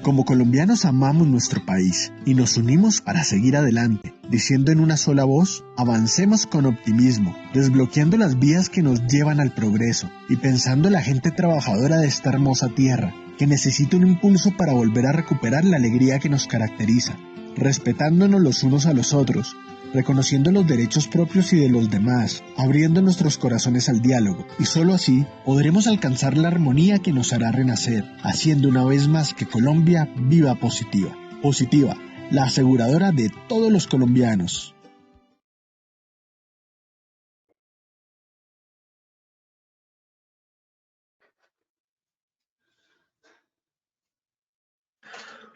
Como colombianos amamos nuestro país y nos unimos para seguir adelante, diciendo en una sola voz, avancemos con optimismo, desbloqueando las vías que nos llevan al progreso y pensando en la gente trabajadora de esta hermosa tierra, que necesita un impulso para volver a recuperar la alegría que nos caracteriza, respetándonos los unos a los otros, reconociendo los derechos propios y de los demás, abriendo nuestros corazones al diálogo, y solo así podremos alcanzar la armonía que nos hará renacer, haciendo una vez más que Colombia viva positiva. Positiva, la aseguradora de todos los colombianos.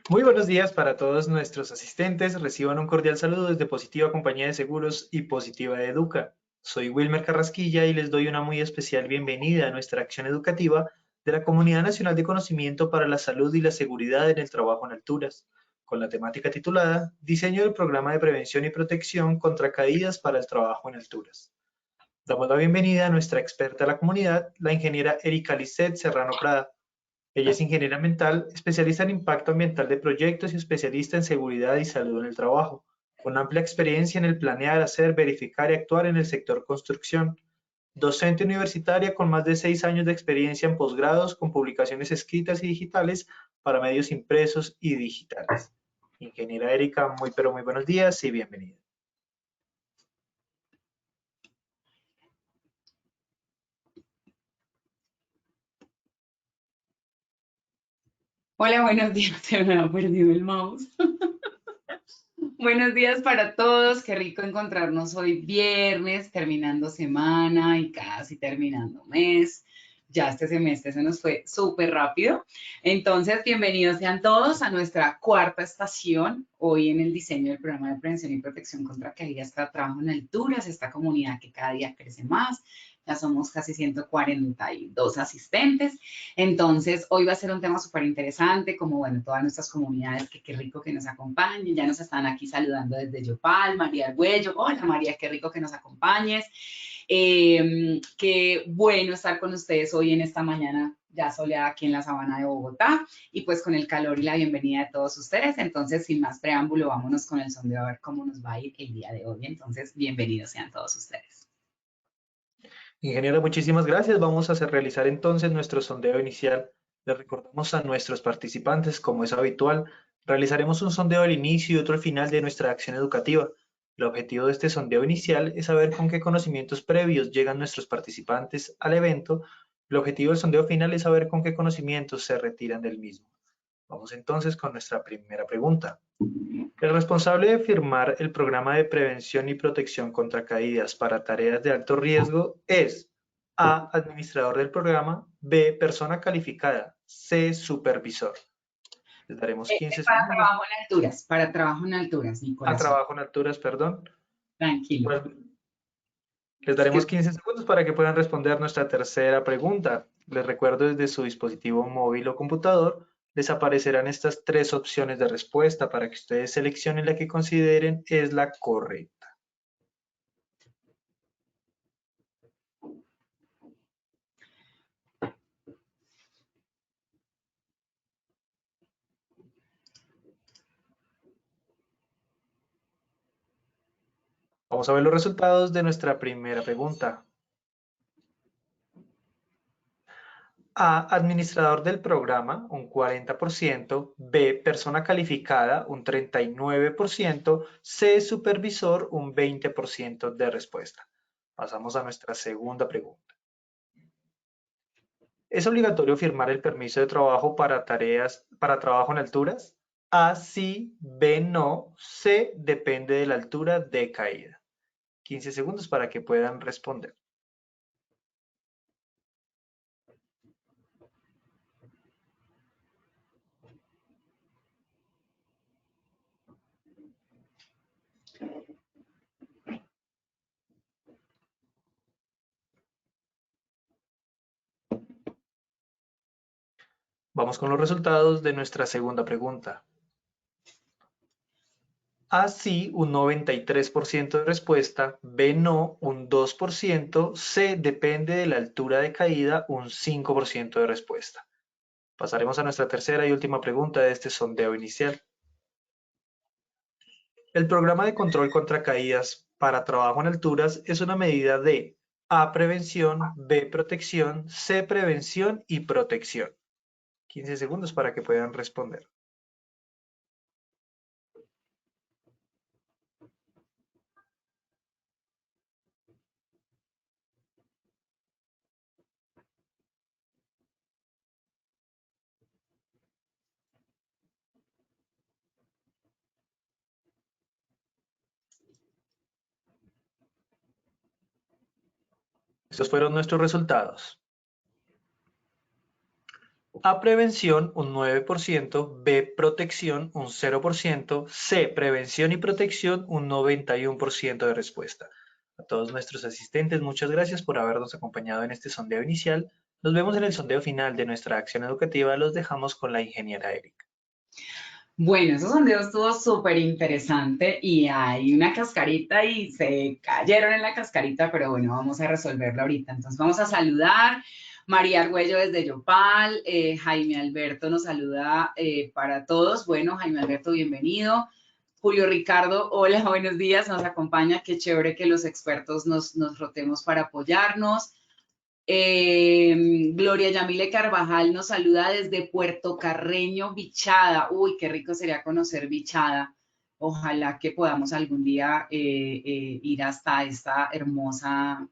Muy buenos días para todos nuestros asistentes. Reciban un cordial saludo desde Positiva Compañía de Seguros y Positiva Educa. Soy Wilmer Carrasquilla y les doy una muy especial bienvenida a nuestra acción educativa de la Comunidad Nacional de Conocimiento para la Salud y la Seguridad en el Trabajo en Alturas, con la temática titulada Diseño del Programa de Prevención y Protección contra Caídas para el Trabajo en Alturas. Damos la bienvenida a nuestra experta de la comunidad, la ingeniera Erika Lisset Serrano Prada. Ella es ingeniera ambiental, especialista en impacto ambiental de proyectos y especialista en seguridad y salud en el trabajo, con amplia experiencia en el planear, hacer, verificar y actuar en el sector construcción. Docente universitaria con más de 6 años de experiencia en posgrados con publicaciones escritas y digitales para medios impresos y digitales. Ingeniera Erika, muy buenos días y bienvenida. Hola, buenos días. Se me ha perdido el mouse. Buenos días para todos. Qué rico encontrarnos hoy viernes, terminando semana y casi terminando mes. Ya este semestre se nos fue súper rápido. Entonces, bienvenidos sean todos a nuestra cuarta estación, hoy en el diseño del programa de prevención y protección contra caídas para trabajo en alturas, esta comunidad que cada día crece más. Ya somos casi 142 asistentes. Entonces, hoy va a ser un tema súper interesante, como, bueno, todas nuestras comunidades, que qué rico que nos acompañen. Ya nos están aquí saludando desde Yopal, María Argüello. Hola, María, qué rico que nos acompañes. Qué bueno estar con ustedes hoy en esta mañana ya soleada aquí en la sabana de Bogotá y pues con el calor y la bienvenida de todos ustedes. Entonces, sin más preámbulo, vámonos con el sondeo a ver cómo nos va a ir el día de hoy. Entonces, bienvenidos sean todos ustedes. Ingeniera, muchísimas gracias. Vamos a realizar entonces nuestro sondeo inicial. Les recordamos a nuestros participantes, como es habitual, realizaremos un sondeo al inicio y otro al final de nuestra acción educativa. El objetivo de este sondeo inicial es saber con qué conocimientos previos llegan nuestros participantes al evento. El objetivo del sondeo final es saber con qué conocimientos se retiran del mismo. Vamos entonces con nuestra primera pregunta. El responsable de firmar el programa de prevención y protección contra caídas para tareas de alto riesgo es A, administrador del programa, B, persona calificada, C, supervisor. Les daremos 15 Para segundos. trabajo en alturas, para trabajo en alturas, mi A corazón. trabajo en alturas, perdón. Tranquilo. Pues, les daremos 15 segundos para que puedan responder nuestra tercera pregunta. Les recuerdo desde su dispositivo móvil o computador, les aparecerán estas 3 opciones de respuesta para que ustedes seleccionen la que consideren es la correcta. Vamos a ver los resultados de nuestra primera pregunta. A, administrador del programa, un 40%, B, persona calificada, un 39%, C, supervisor, un 20% de respuesta. Pasamos a nuestra segunda pregunta. ¿Es obligatorio firmar el permiso de trabajo para trabajo en alturas? A, sí, B, no, C, depende de la altura de caída. 15 segundos para que puedan responder. Vamos con los resultados de nuestra segunda pregunta. A, sí, un 93% de respuesta, B, no, un 2%, C, depende de la altura de caída, un 5% de respuesta. Pasaremos a nuestra tercera y última pregunta de este sondeo inicial. El programa de control contra caídas para trabajo en alturas es una medida de A, prevención, B, protección, C, prevención y protección. 15 segundos para que puedan responder. Estos fueron nuestros resultados. A, prevención, un 9%, B, protección, un 0%, C, prevención y protección, un 91% de respuesta. A todos nuestros asistentes, muchas gracias por habernos acompañado en este sondeo inicial. Nos vemos en el sondeo final de nuestra acción educativa. Los dejamos con la ingeniera Erika. Bueno, ese sondeo estuvo súper interesante y hay una cascarita y se cayeron en la cascarita, pero bueno, vamos a resolverlo ahorita. Entonces vamos a saludar. María Argüello desde Yopal, Jaime Alberto nos saluda para todos. Bueno, Jaime Alberto, bienvenido. Julio Ricardo, hola, buenos días, nos acompaña. Qué chévere que los expertos nos rotemos para apoyarnos. Gloria Yamile Carvajal nos saluda desde Puerto Carreño, Bichada. Uy, qué rico sería conocer Bichada. Ojalá que podamos algún día ir hasta esta hermosa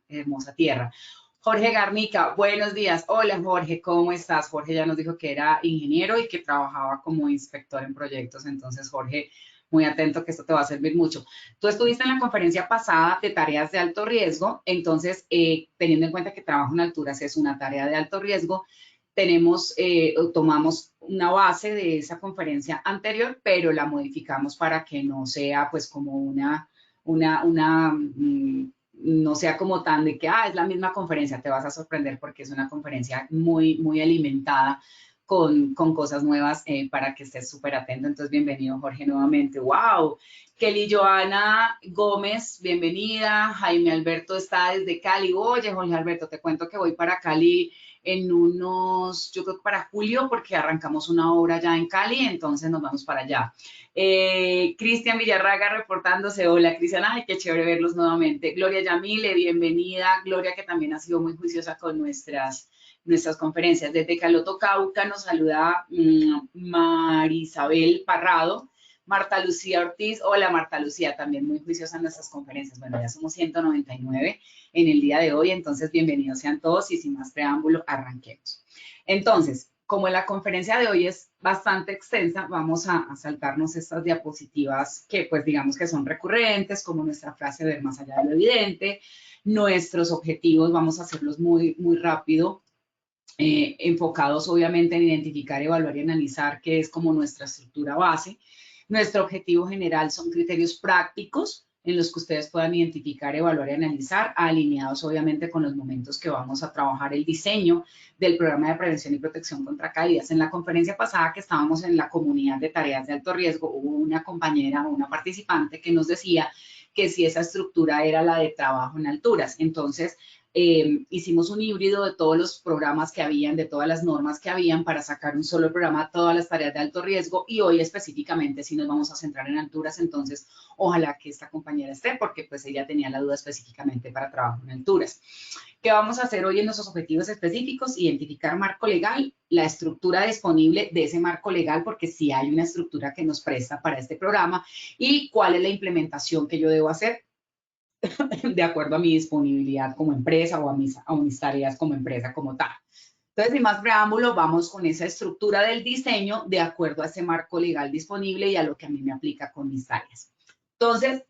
tierra. Jorge Garnica, buenos días. Hola Jorge, ¿cómo estás? Jorge ya nos dijo que era ingeniero y que trabajaba como inspector en proyectos. Entonces, Jorge, muy atento que esto te va a servir mucho. Tú estuviste en la conferencia pasada de tareas de alto riesgo, entonces, teniendo en cuenta que trabajo en alturas es una tarea de alto riesgo, tomamos una base de esa conferencia anterior, pero la modificamos para que no sea pues como no sea como tan de que, es la misma conferencia, te vas a sorprender porque es una conferencia muy, muy alimentada con cosas nuevas para que estés súper atento. Entonces, bienvenido, Jorge, nuevamente. ¡Wow! Kelly Joana Gómez, bienvenida. Jaime Alberto está desde Cali. Oye, Jorge Alberto, te cuento que voy para Cali en yo creo que para julio, porque arrancamos una obra ya en Cali, entonces nos vamos para allá. Cristian Villarraga reportándose. Hola, Cristian. Ay, qué chévere verlos nuevamente. Gloria Yamile, bienvenida. Gloria, que también ha sido muy juiciosa con nuestras conferencias. Desde Caloto, Cauca, nos saluda Marisabel Parrado. Marta Lucía Ortiz, hola Marta Lucía, también muy juiciosa en nuestras conferencias. Bueno, ya somos 199 en el día de hoy, entonces bienvenidos sean todos y sin más preámbulo, arranquemos. Entonces, como la conferencia de hoy es bastante extensa, vamos a saltarnos estas diapositivas que pues digamos que son recurrentes, como nuestra frase ver más allá de lo evidente, nuestros objetivos, vamos a hacerlos muy, muy rápido, enfocados obviamente en identificar, evaluar y analizar, que es como nuestra estructura base. Nuestro objetivo general son criterios prácticos en los que ustedes puedan identificar, evaluar y analizar, alineados obviamente con los momentos que vamos a trabajar el diseño del programa de prevención y protección contra caídas. En la conferencia pasada que estábamos en la comunidad de tareas de alto riesgo, hubo una compañera, una participante que nos decía que si esa estructura era la de trabajo en alturas. Entonces, hicimos un híbrido de todos los programas que habían, de todas las normas que habían para sacar un solo programa, todas las tareas de alto riesgo, y hoy específicamente sí nos vamos a centrar en alturas. Entonces ojalá que esta compañera esté porque pues ella tenía la duda específicamente para trabajo en alturas. ¿Qué vamos a hacer hoy en nuestros objetivos específicos? Identificar marco legal, la estructura disponible de ese marco legal, porque sí hay una estructura que nos presta para este programa, y cuál es la implementación que yo debo hacer de acuerdo a mi disponibilidad como empresa o a mis tareas como empresa como tal. Entonces, sin más preámbulo, vamos con esa estructura del diseño de acuerdo a ese marco legal disponible y a lo que a mí me aplica con mis tareas. Entonces,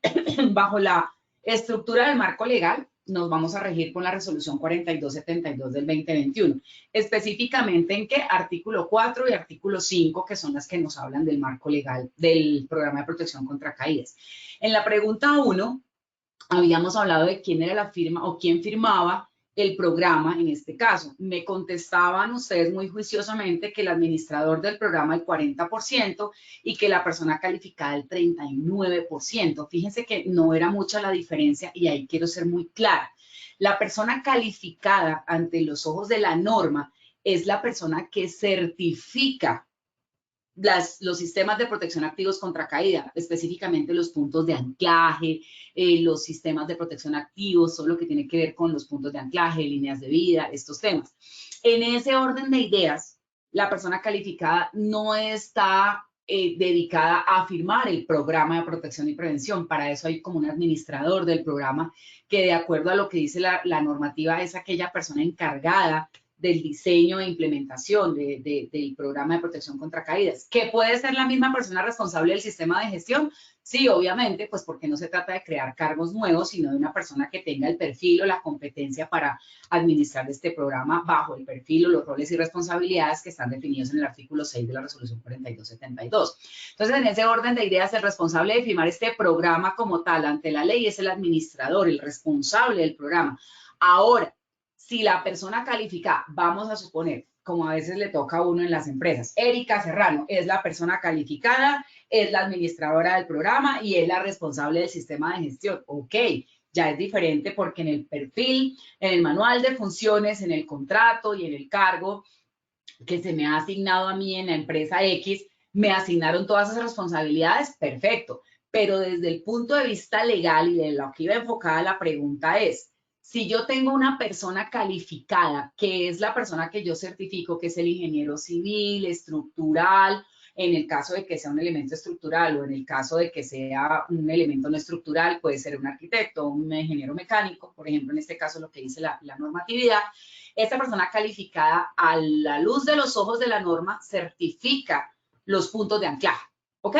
bajo la estructura del marco legal, nos vamos a regir con la resolución 4272 del 2021. Específicamente en qué artículo 4 y artículo 5, que son las que nos hablan del marco legal del programa de protección contra caídas. En la pregunta 1, habíamos hablado de quién era la firma o quién firmaba el programa en este caso. Me contestaban ustedes muy juiciosamente que el administrador del programa el 40% y que la persona calificada el 39%. Fíjense que no era mucha la diferencia y ahí quiero ser muy clara. La persona calificada ante los ojos de la norma es la persona que certifica los sistemas de protección activos contra caída, específicamente los puntos de anclaje, los sistemas de protección activos, todo lo que tiene que ver con los puntos de anclaje, líneas de vida, estos temas. En ese orden de ideas, la persona calificada no está dedicada a firmar el programa de protección y prevención. Para eso hay como un administrador del programa que, de acuerdo a lo que dice la normativa, es aquella persona encargada del diseño e implementación del programa de protección contra caídas. ¿Que puede ser la misma persona responsable del sistema de gestión? Sí, obviamente, pues porque no se trata de crear cargos nuevos, sino de una persona que tenga el perfil o la competencia para administrar este programa bajo el perfil o los roles y responsabilidades que están definidos en el artículo 6 de la resolución 4272. Entonces, en ese orden de ideas, el responsable de firmar este programa como tal ante la ley es el administrador, el responsable del programa. Ahora, si la persona califica, vamos a suponer, como a veces le toca a uno en las empresas, Erika Serrano es la persona calificada, es la administradora del programa y es la responsable del sistema de gestión. Ok, ya es diferente porque en el perfil, en el manual de funciones, en el contrato y en el cargo que se me ha asignado a mí en la empresa X, me asignaron todas esas responsabilidades, perfecto. Pero desde el punto de vista legal y de lo que iba enfocada la pregunta es, si yo tengo una persona calificada, que es la persona que yo certifico, que es el ingeniero civil, estructural, en el caso de que sea un elemento estructural o en el caso de que sea un elemento no estructural, puede ser un arquitecto, un ingeniero mecánico, por ejemplo, en este caso lo que dice la normatividad, esta persona calificada a la luz de los ojos de la norma certifica los puntos de anclaje, ¿ok?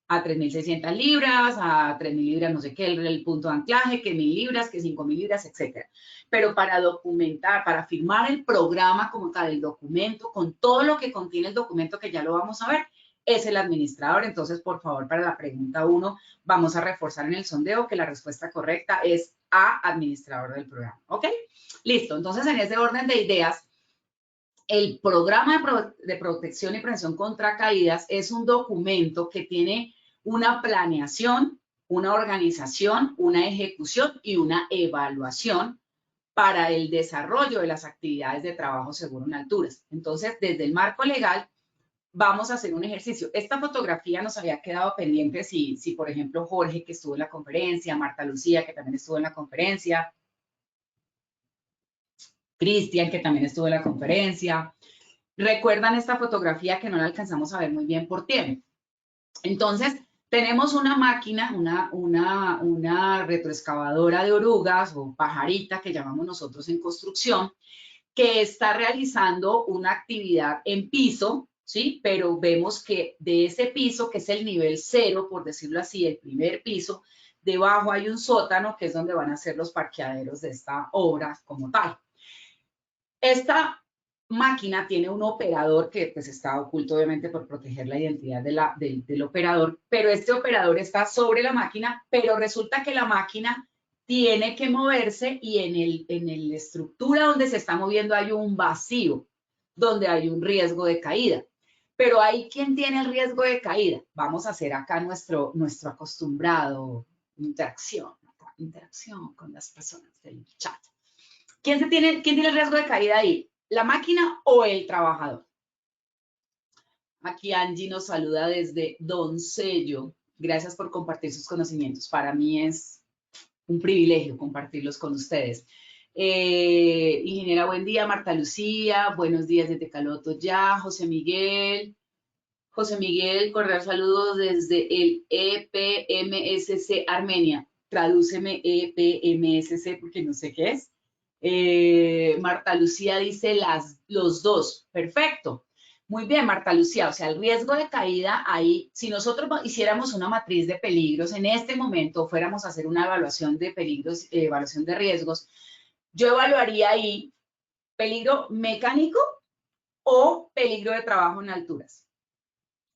A 3.600 libras, a 3.000 libras, no sé qué, el punto de anclaje, que 1.000 libras, que 5.000 libras, etcétera. Pero para documentar, para firmar el programa como tal, el documento, con todo lo que contiene el documento, que ya lo vamos a ver, es el administrador. Entonces, por favor, para la pregunta 1, vamos a reforzar en el sondeo que la respuesta correcta es A, administrador del programa, ¿ok? Listo, entonces en ese orden de ideas, el programa de protección y prevención contra caídas es un documento que tiene una planeación, una organización, una ejecución y una evaluación para el desarrollo de las actividades de trabajo seguro en alturas. Entonces, desde el marco legal, vamos a hacer un ejercicio. Esta fotografía nos había quedado pendiente si, por ejemplo, Jorge, que estuvo en la conferencia, Marta Lucía, que también estuvo en la conferencia, Cristian, que también estuvo en la conferencia. ¿Recuerdan esta fotografía que no la alcanzamos a ver muy bien por tiempo? Entonces, tenemos una máquina, una retroexcavadora de orugas o pajarita que llamamos nosotros en construcción, que está realizando una actividad en piso, ¿sí? Pero vemos que de ese piso, que es el nivel 0, por decirlo así, el primer piso, debajo hay un sótano, que es donde van a ser los parqueaderos de esta obra como tal. Esta máquina tiene un operador que pues está oculto obviamente por proteger la identidad del operador, pero este operador está sobre la máquina, pero resulta que la máquina tiene que moverse y en la estructura donde se está moviendo hay un vacío, donde hay un riesgo de caída. Pero ahí, ¿quién tiene el riesgo de caída? Vamos a hacer acá nuestro acostumbrado interacción con las personas del chat. ¿Quién tiene el riesgo de caída ahí? ¿La máquina o el trabajador? Aquí Angie nos saluda desde Doncello. Gracias por compartir sus conocimientos. Para mí es un privilegio compartirlos con ustedes. Ingeniera, buen día. Marta Lucía, buenos días desde Caloto ya. José Miguel, cordial saludos desde el EPMSC Armenia. Tradúceme EPMSC porque no sé qué es. Marta Lucía dice los dos. Perfecto. Muy bien, Marta Lucía. O sea, el riesgo de caída ahí, si nosotros hiciéramos una matriz de peligros, en este momento fuéramos a hacer una evaluación de peligros, evaluación de riesgos, yo evaluaría ahí peligro mecánico o peligro de trabajo en alturas.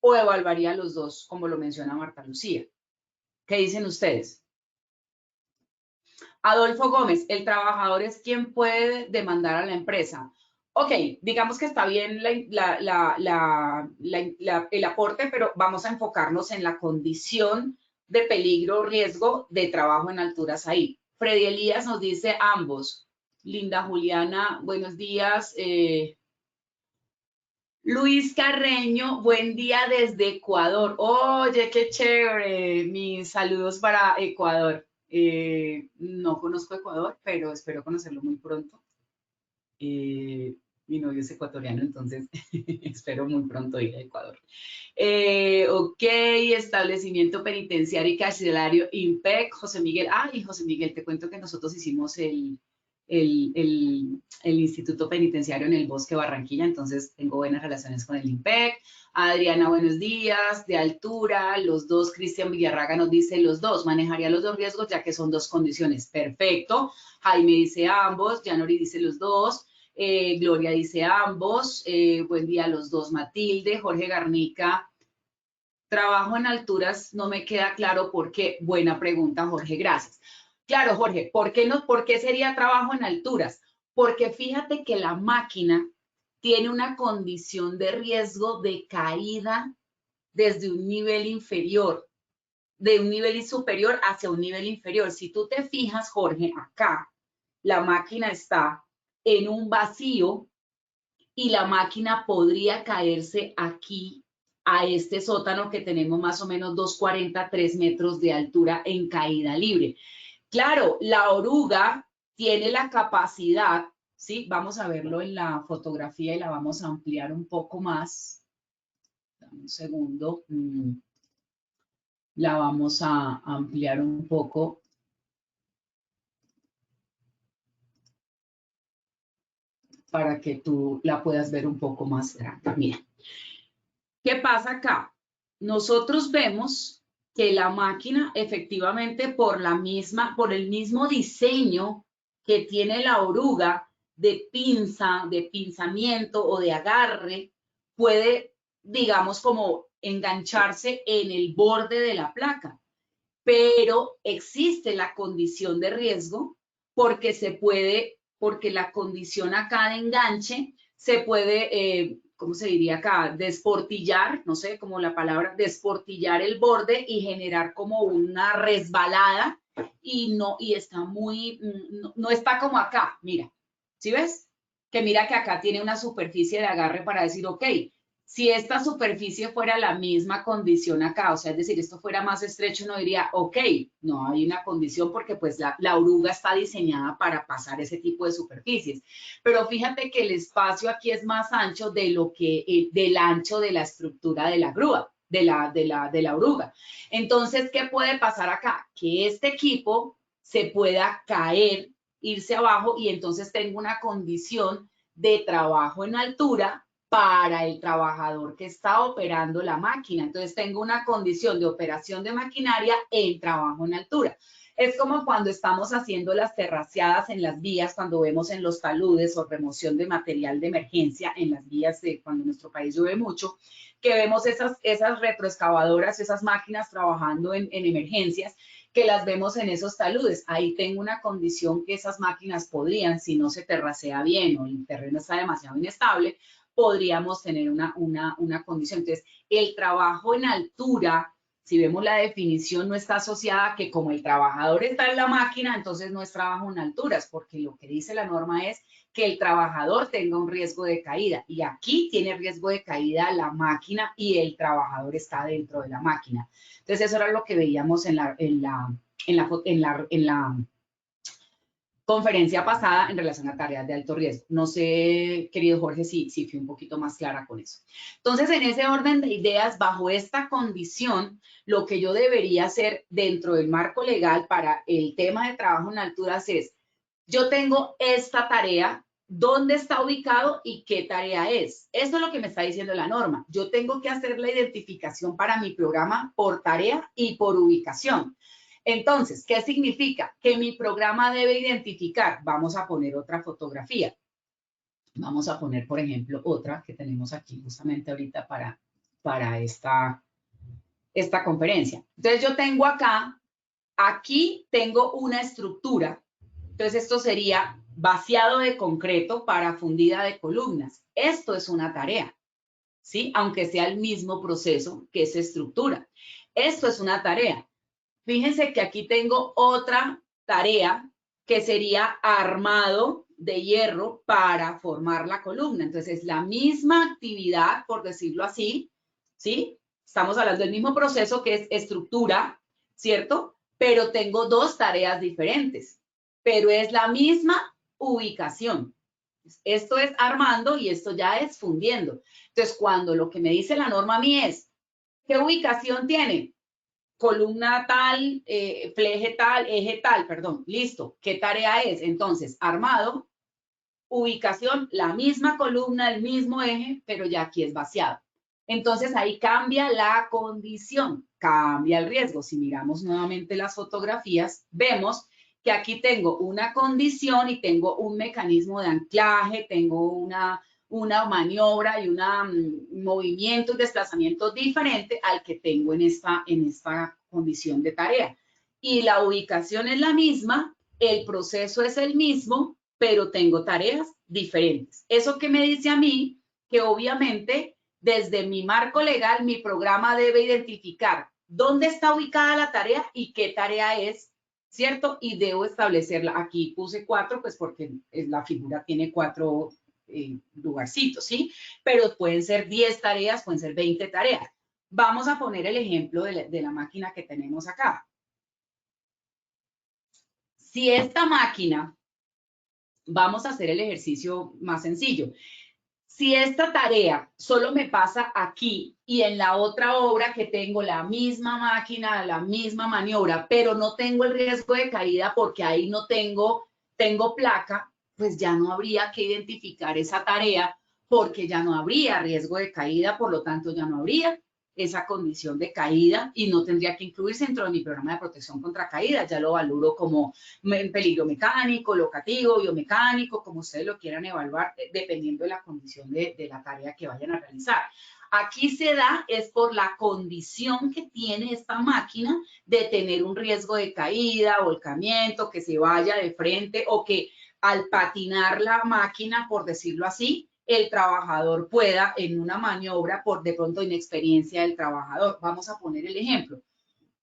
O evaluaría los dos, como lo menciona Marta Lucía. ¿Qué dicen ustedes? Adolfo Gómez, el trabajador es quien puede demandar a la empresa. Ok, digamos que está bien el aporte, pero vamos a enfocarnos en la condición de peligro o riesgo de trabajo en alturas ahí. Freddy Elías nos dice ambos. Linda Juliana, buenos días. Luis Carreño, buen día desde Ecuador. Oye, qué chévere. Mis saludos para Ecuador. No conozco Ecuador, pero espero conocerlo muy pronto. Mi novio es ecuatoriano, entonces espero muy pronto ir a Ecuador. Ok, establecimiento penitenciario y carcelario IMPEC, José Miguel. Ay, José Miguel, te cuento que nosotros hicimos el Instituto Penitenciario en el Bosque Barranquilla, entonces tengo buenas relaciones con el IMPEC. Adriana, buenos días, de altura, los dos. Cristian Villarraga nos dice los dos, manejaría los dos riesgos ya que son dos condiciones. Perfecto. Jaime dice ambos, Janori dice los dos. Gloria dice ambos, buen día a los dos. Matilde, Jorge Garnica, trabajo en alturas, no me queda claro por qué. Buena pregunta, Jorge, gracias. Claro, Jorge, ¿por qué sería trabajo en alturas? Porque fíjate que la máquina tiene una condición de riesgo de caída desde un nivel inferior, de un nivel superior hacia un nivel inferior. Si tú te fijas, Jorge, acá, la máquina está en un vacío y la máquina podría caerse aquí a este sótano que tenemos más o menos 240, 3 metros de altura en caída libre. Claro, la oruga tiene la capacidad, ¿sí? Vamos a verlo en la fotografía y la vamos a ampliar un poco más. Dame un segundo. La vamos a ampliar un poco. Para que tú la puedas ver un poco más grande. Mira, ¿qué pasa acá? Nosotros vemos que la máquina efectivamente por el mismo diseño que tiene la oruga de pinza, de pinzamiento o de agarre, puede, digamos, como engancharse en el borde de la placa. Pero existe la condición de riesgo porque la condición acá de enganche se puede, ¿cómo se diría acá? Desportillar, no sé, como la palabra, desportillar el borde y generar como una resbalada y está no está como acá, mira, ¿sí ves? Que mira que acá tiene una superficie de agarre para decir, ok, si esta superficie fuera la misma condición acá, o sea, es decir, esto fuera más estrecho, uno diría, ok, no hay una condición porque pues la oruga está diseñada para pasar ese tipo de superficies. Pero fíjate que el espacio aquí es más ancho del ancho de la estructura de la grúa, de la oruga. Entonces, ¿qué puede pasar acá? Que este equipo se pueda caer, irse abajo y entonces tengo una condición de trabajo en altura para el trabajador que está operando la máquina. Entonces tengo una condición de operación de maquinaria en trabajo en altura. Es como cuando estamos haciendo las terraceadas en las vías, cuando vemos en los taludes o remoción de material de emergencia en las vías cuando en nuestro país llueve mucho, que vemos esas retroexcavadoras, esas máquinas trabajando en emergencias, que las vemos en esos taludes. Ahí tengo una condición que esas máquinas podrían, si no se terracea bien o el terreno está demasiado inestable, podríamos tener una condición. Entonces, el trabajo en altura, si vemos la definición, no está asociada a que como el trabajador está en la máquina, entonces no es trabajo en alturas, porque lo que dice la norma es que el trabajador tenga un riesgo de caída. Y aquí tiene riesgo de caída la máquina y el trabajador está dentro de la máquina. Entonces, eso era lo que veíamos en la conferencia pasada en relación a tareas de alto riesgo. No sé, querido Jorge, si fui un poquito más clara con eso. Entonces, en ese orden de ideas, bajo esta condición, lo que yo debería hacer dentro del marco legal para el tema de trabajo en alturas es, yo tengo esta tarea, ¿dónde está ubicado y qué tarea es? Esto es lo que me está diciendo la norma. Yo tengo que hacer la identificación para mi programa por tarea y por ubicación. Entonces, ¿qué significa? Que mi programa debe identificar, vamos a poner otra fotografía. Vamos a poner, por ejemplo, otra que tenemos aquí justamente ahorita para esta conferencia. Entonces, yo tengo aquí tengo una estructura. Entonces, esto sería vaciado de concreto para fundida de columnas. Esto es una tarea, ¿sí? Aunque sea el mismo proceso que esa estructura. Esto es una tarea. Fíjense que aquí tengo otra tarea que sería armado de hierro para formar la columna. Entonces, es la misma actividad, por decirlo así, ¿sí? Estamos hablando del mismo proceso que es estructura, ¿cierto? Pero tengo dos tareas diferentes, pero es la misma ubicación. Esto es armando y esto ya es fundiendo. Entonces, cuando lo que me dice la norma a mí es, ¿qué ubicación tiene? Columna tal, eje tal, perdón, listo. ¿Qué tarea es? Entonces, armado, ubicación, la misma columna, el mismo eje, pero ya aquí es vaciado. Entonces, ahí cambia la condición, cambia el riesgo. Si miramos nuevamente las fotografías, vemos que aquí tengo una condición y tengo un mecanismo de anclaje, tengo una maniobra y un movimiento y desplazamiento diferente al que tengo en esta condición de tarea. Y la ubicación es la misma, el proceso es el mismo, pero tengo tareas diferentes. ¿Eso qué me dice a mí? Que obviamente desde mi marco legal, mi programa debe identificar dónde está ubicada la tarea y qué tarea es, ¿cierto? Y debo establecerla. Aquí puse 4, pues porque la figura tiene 4 lugarcitos, ¿sí? Pero pueden ser 10 tareas, pueden ser 20 tareas. Vamos a poner el ejemplo de la máquina que tenemos acá. Si esta máquina, vamos a hacer el ejercicio más sencillo. Si esta tarea solo me pasa aquí y en la otra obra que tengo la misma máquina, la misma maniobra, pero no tengo el riesgo de caída porque ahí no tengo placa, pues ya no habría que identificar esa tarea porque ya no habría riesgo de caída, por lo tanto ya no habría esa condición de caída y no tendría que incluirse dentro de mi programa de protección contra caída. Ya lo valoro como peligro mecánico, locativo, biomecánico, como ustedes lo quieran evaluar, dependiendo de la condición de la tarea que vayan a realizar. Aquí se da es por la condición que tiene esta máquina de tener un riesgo de caída, volcamiento, que se vaya de frente o que al patinar la máquina, por decirlo así, el trabajador pueda en una maniobra por de pronto inexperiencia del trabajador. Vamos a poner el ejemplo.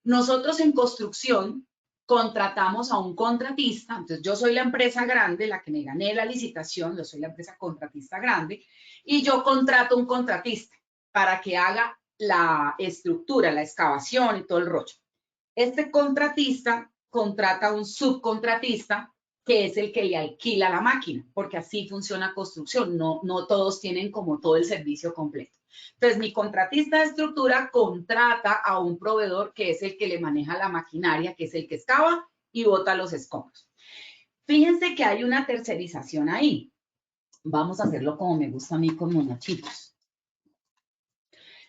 Nosotros en construcción contratamos a un contratista, entonces yo soy la empresa grande, la que me gané la licitación, yo soy la empresa contratista grande, y yo contrato un contratista para que haga la estructura, la excavación y todo el rollo. Este contratista contrata a un subcontratista que es el que le alquila la máquina, porque así funciona construcción, no todos tienen como todo el servicio completo. Entonces, mi contratista de estructura contrata a un proveedor que es el que le maneja la maquinaria, que es el que excava y bota los escombros. Fíjense que hay una tercerización ahí. Vamos a hacerlo como me gusta a mí con monachitos.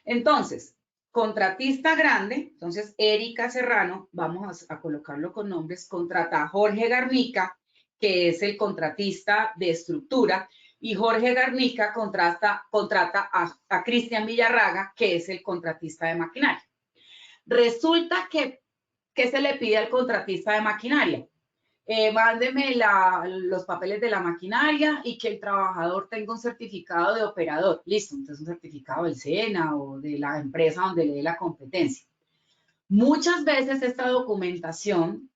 Entonces, contratista grande, entonces Erika Serrano, vamos a colocarlo con nombres, contrata a Jorge Garnica, que es el contratista de estructura, y Jorge Garnica contrata a Cristian Villarraga, que es el contratista de maquinaria. Resulta que, ¿qué se le pide al contratista de maquinaria? Mándeme los papeles de la maquinaria y que el trabajador tenga un certificado de operador. Listo, entonces un certificado del SENA o de la empresa donde le dé la competencia. Muchas veces esta documentación,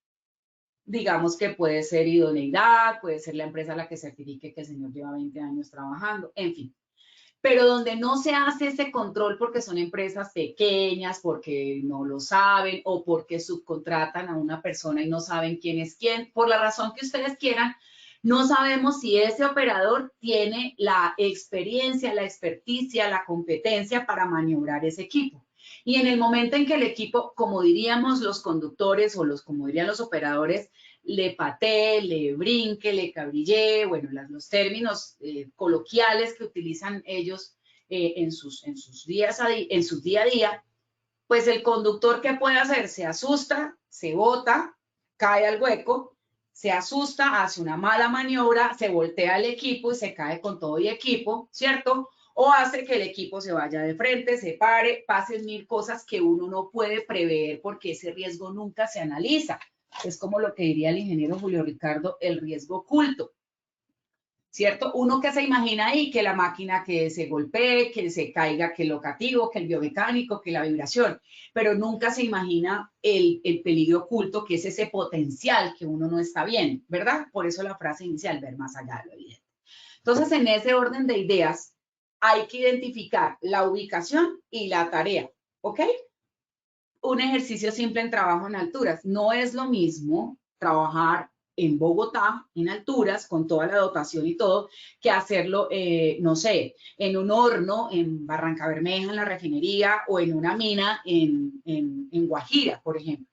digamos que puede ser idoneidad, puede ser la empresa a la que certifique que el señor lleva 20 años trabajando, en fin. Pero donde no se hace ese control porque son empresas pequeñas, porque no lo saben o porque subcontratan a una persona y no saben quién es quién, por la razón que ustedes quieran, no sabemos si ese operador tiene la experiencia, la experticia, la competencia para maniobrar ese equipo. Y en el momento en que el equipo, como diríamos los conductores o como dirían los operadores, le patee, le brinque, le cabrille, bueno, los términos coloquiales que utilizan ellos en sus día a día, pues el conductor, ¿qué puede hacer? Se asusta, se bota, cae al hueco, se asusta, hace una mala maniobra, se voltea el equipo y se cae con todo y equipo, ¿cierto? O hace que el equipo se vaya de frente, se pare, pasen 1000 cosas que uno no puede prever porque ese riesgo nunca se analiza. Es como lo que diría el ingeniero Julio Ricardo, el riesgo oculto. ¿cierto? Uno que se imagina ahí, que la máquina que se golpee, que se caiga, que el locativo, que el biomecánico, que la vibración, pero nunca se imagina el peligro oculto, que es ese potencial que uno no está viendo, ¿verdad? Por eso la frase inicial, ver más allá de lo evidente. Entonces, en ese orden de ideas, hay que identificar la ubicación y la tarea, ¿ok? Un ejercicio simple en trabajo en alturas. No es lo mismo trabajar en Bogotá, en alturas, con toda la dotación y todo, que hacerlo, no sé, en un horno en Barranca Bermeja, en la refinería, o en una mina en Guajira, por ejemplo.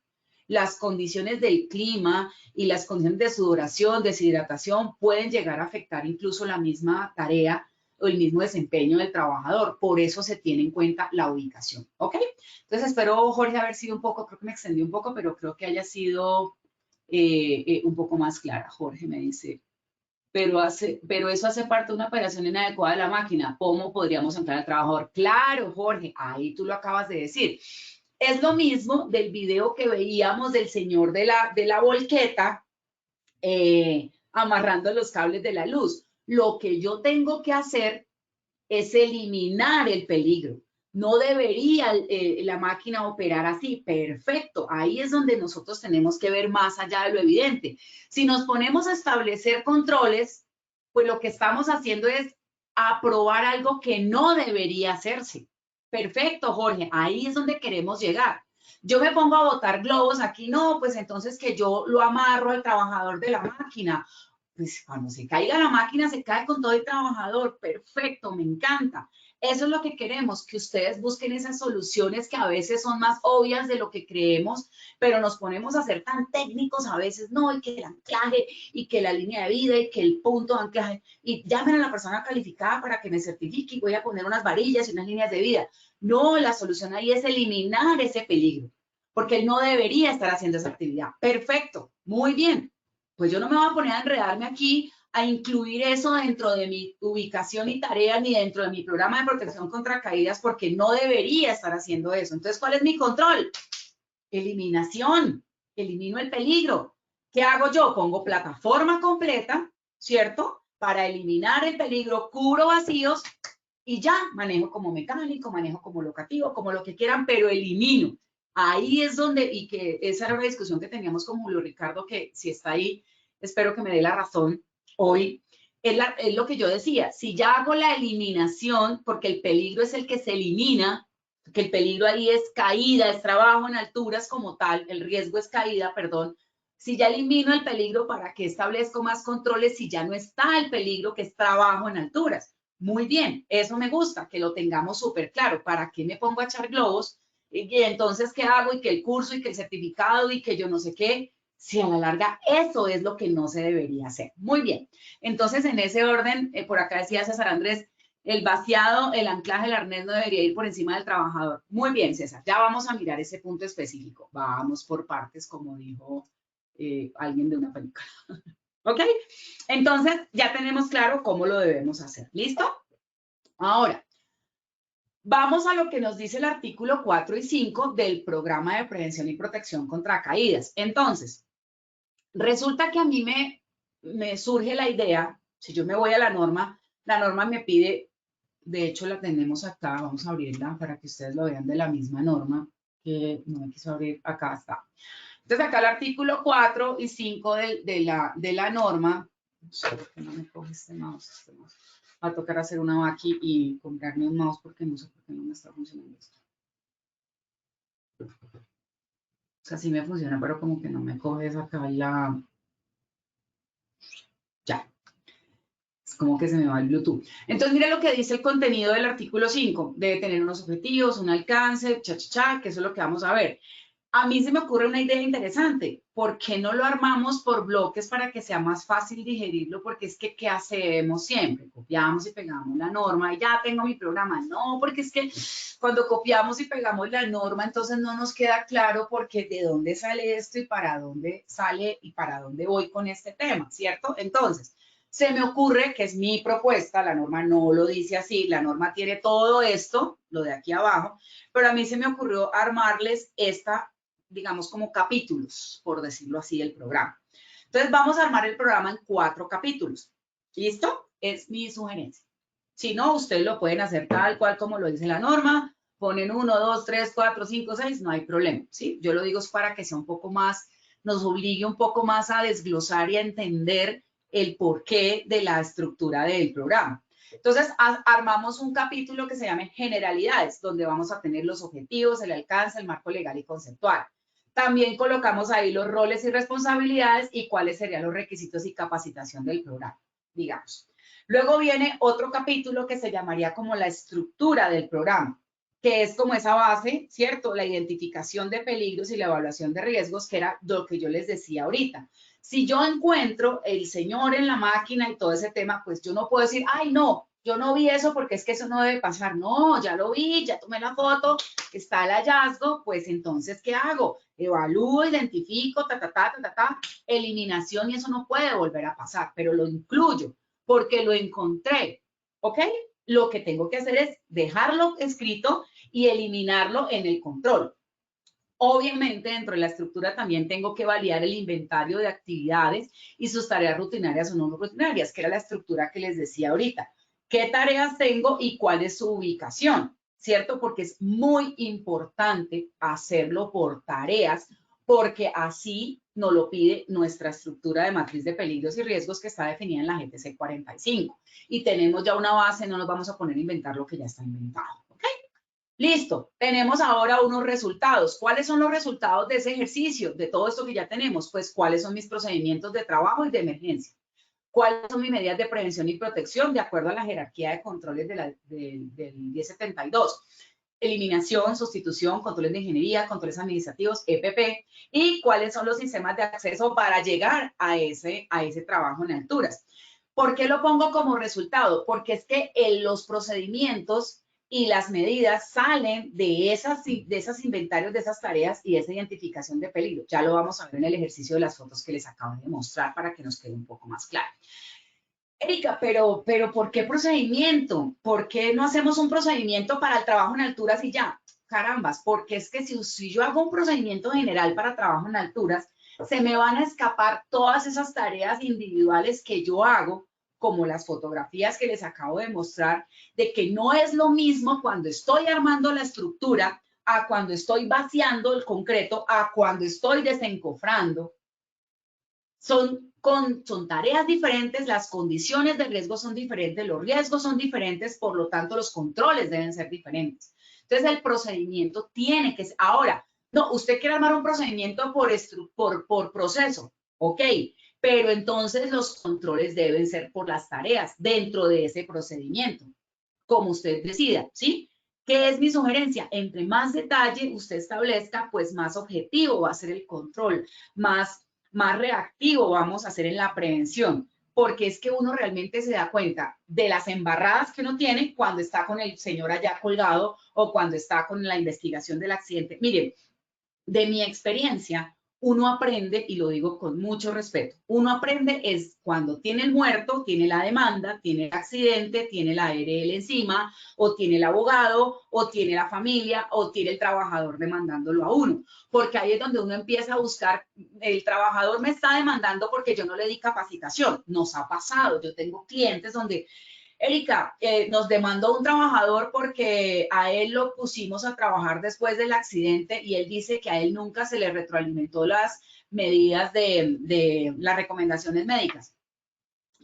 Las condiciones del clima y las condiciones de sudoración, deshidratación, pueden llegar a afectar incluso la misma tarea o el mismo desempeño del trabajador. Por eso se tiene en cuenta la ubicación, ¿ok? Entonces espero, Jorge, haber sido un poco, creo que me extendí un poco, pero creo que haya sido un poco más clara. Jorge me dice, pero eso hace parte de una operación inadecuada de la máquina. ¿Cómo podríamos entrar al trabajador? Claro, Jorge, ahí tú lo acabas de decir. Es lo mismo del video que veíamos del señor de la volqueta amarrando los cables de la luz. Lo que yo tengo que hacer es eliminar el peligro. No debería la máquina operar así. Perfecto. Ahí es donde nosotros tenemos que ver más allá de lo evidente. Si nos ponemos a establecer controles, pues lo que estamos haciendo es aprobar algo que no debería hacerse. Perfecto, Jorge. Ahí es donde queremos llegar. Yo me pongo a botar globos aquí, no, pues entonces que yo lo amarro al trabajador de la máquina. Pues cuando se caiga la máquina, se cae con todo el trabajador. Perfecto, me encanta. Eso es lo que queremos, que ustedes busquen esas soluciones que a veces son más obvias de lo que creemos, pero nos ponemos a ser tan técnicos a veces, no, y que el anclaje, y que la línea de vida, y que el punto de anclaje, y llamen a la persona calificada para que me certifique y voy a poner unas varillas y unas líneas de vida. No, la solución ahí es eliminar ese peligro, porque él no debería estar haciendo esa actividad. Perfecto, muy bien. Pues yo no me voy a poner a enredarme aquí a incluir eso dentro de mi ubicación y tarea ni dentro de mi programa de protección contra caídas porque no debería estar haciendo eso. Entonces, ¿cuál es mi control? Eliminación. Elimino el peligro. ¿Qué hago yo? Pongo plataforma completa, ¿cierto? Para eliminar el peligro, cubro vacíos y ya manejo como mecánico, manejo como locativo, como lo que quieran, pero elimino. Ahí es donde, y que esa era una discusión que teníamos con Julio Ricardo, que si está ahí, espero que me dé la razón hoy, es lo que yo decía, si ya hago la eliminación, porque el peligro es el que se elimina, que el peligro ahí es caída, es trabajo en alturas como tal, el riesgo es caída, perdón, si ya elimino el peligro, ¿para qué establezco más controles si ya no está el peligro que es trabajo en alturas? Muy bien, eso me gusta, que lo tengamos súper claro. ¿Para qué me pongo a echar globos? Y entonces, ¿qué hago? Y que el curso, y que el certificado, y que yo no sé qué. Si a la larga eso es lo que no se debería hacer. Muy bien. Entonces, en ese orden, por acá decía César Andrés, el vaciado, el anclaje, el arnés no debería ir por encima del trabajador. Muy bien, César. Ya vamos a mirar ese punto específico. Vamos por partes, como dijo alguien de una película. ¿Ok? Entonces, ya tenemos claro cómo lo debemos hacer. ¿Listo? Ahora, vamos a lo que nos dice el artículo 4 y 5 del programa de prevención y protección contra caídas. Entonces, resulta que a mí me surge la idea, si yo me voy a la norma me pide, de hecho la tenemos acá, vamos a abrirla para que ustedes lo vean de la misma norma, que no me quiso abrir, acá está. Entonces acá el artículo 4 y 5 de la norma, no me coge este mouse. Va a tocar hacer una aquí y comprarme un mouse porque no sé por qué no me está funcionando esto. O sea, sí me funciona, pero como que no me coge acá la... Ya. Es como que se me va el Bluetooth. Entonces, mira lo que dice el contenido del artículo 5. Debe tener unos objetivos, un alcance, que eso es lo que vamos a ver. A mí se me ocurre una idea interesante. ¿Por qué no lo armamos por bloques para que sea más fácil digerirlo? Porque es que, ¿qué hacemos siempre? Copiamos y pegamos la norma y ya tengo mi programa. No, porque es que cuando copiamos y pegamos la norma, entonces no nos queda claro porque de dónde sale esto y para dónde sale y para dónde voy con este tema, ¿cierto? Entonces, se me ocurre que es mi propuesta, la norma no lo dice así, la norma tiene todo esto, lo de aquí abajo, pero a mí se me ocurrió armarles esta, digamos, como capítulos, por decirlo así, del programa. Entonces, vamos a armar el programa en 4 capítulos. ¿Listo? Es mi sugerencia. Si no, ustedes lo pueden hacer tal cual como lo dice la norma. Ponen 1, 2, 3, 4, 5, 6, no hay problema, ¿sí? Yo lo digo es para que sea un poco más, nos obligue un poco más a desglosar y a entender el porqué de la estructura del programa. Entonces, armamos un capítulo que se llame Generalidades, donde vamos a tener los objetivos, el alcance, el marco legal y conceptual. También colocamos ahí los roles y responsabilidades y cuáles serían los requisitos y capacitación del programa, digamos. Luego viene otro capítulo que se llamaría como la estructura del programa, que es como esa base, ¿cierto? La identificación de peligros y la evaluación de riesgos, que era lo que yo les decía ahorita. Si yo encuentro el señor en la máquina y todo ese tema, pues yo no puedo decir, ay, no, yo no vi eso porque es que eso no debe pasar. No, ya lo vi, ya tomé la foto, está el hallazgo, pues entonces, ¿qué hago? Evalúo, identifico, eliminación y eso no puede volver a pasar, pero lo incluyo porque lo encontré, ¿ok? Lo que tengo que hacer es dejarlo escrito y eliminarlo en el control. Obviamente, dentro de la estructura también tengo que validar el inventario de actividades y sus tareas rutinarias o no rutinarias, que era la estructura que les decía ahorita. ¿Qué tareas tengo y cuál es su ubicación? ¿Cierto? Porque es muy importante hacerlo por tareas, porque así nos lo pide nuestra estructura de matriz de peligros y riesgos que está definida en la GTC 45. Y tenemos ya una base, no nos vamos a poner a inventar lo que ya está inventado. ¿Ok? Listo, tenemos ahora unos resultados. ¿Cuáles son los resultados de ese ejercicio? De todo esto que ya tenemos, pues cuáles son mis procedimientos de trabajo y de emergencia. ¿Cuáles son mis medidas de prevención y protección de acuerdo a la jerarquía de controles del 1072? Eliminación, sustitución, controles de ingeniería, controles administrativos, EPP, y cuáles son los sistemas de acceso para llegar a ese trabajo en alturas. ¿Por qué lo pongo como resultado? Porque es que los procedimientos y las medidas salen de esos inventarios, de esas tareas y esa identificación de peligro. Ya lo vamos a ver en el ejercicio de las fotos que les acabo de mostrar para que nos quede un poco más claro. Erika, pero ¿por qué procedimiento? ¿Por qué no hacemos un procedimiento para el trabajo en alturas y ya? Carambas, porque es que si yo hago un procedimiento general para trabajo en alturas, se me van a escapar todas esas tareas individuales que yo hago, como las fotografías que les acabo de mostrar, de que no es lo mismo cuando estoy armando la estructura a cuando estoy vaciando el concreto, a cuando estoy desencofrando. Son tareas diferentes, las condiciones de riesgo son diferentes, los riesgos son diferentes, por lo tanto los controles deben ser diferentes. Entonces el procedimiento tiene que ser, ahora, no, usted quiere armar un procedimiento por proceso, ok, pero entonces los controles deben ser por las tareas dentro de ese procedimiento, como usted decida, ¿sí? ¿Qué es mi sugerencia? Entre más detalle usted establezca, pues más objetivo va a ser el control, más reactivo vamos a hacer en la prevención, porque es que uno realmente se da cuenta de las embarradas que uno tiene cuando está con el señor allá colgado o cuando está con la investigación del accidente. Miren, de mi experiencia, uno aprende, y lo digo con mucho respeto, uno aprende es cuando tiene el muerto, tiene la demanda, tiene el accidente, tiene la ARL encima, o tiene el abogado, o tiene la familia, o tiene el trabajador demandándolo a uno. Porque ahí es donde uno empieza a buscar, el trabajador me está demandando porque yo no le di capacitación. Nos ha pasado, yo tengo clientes donde Erika, nos demandó un trabajador porque a él lo pusimos a trabajar después del accidente y él dice que a él nunca se le retroalimentó las medidas de las recomendaciones médicas.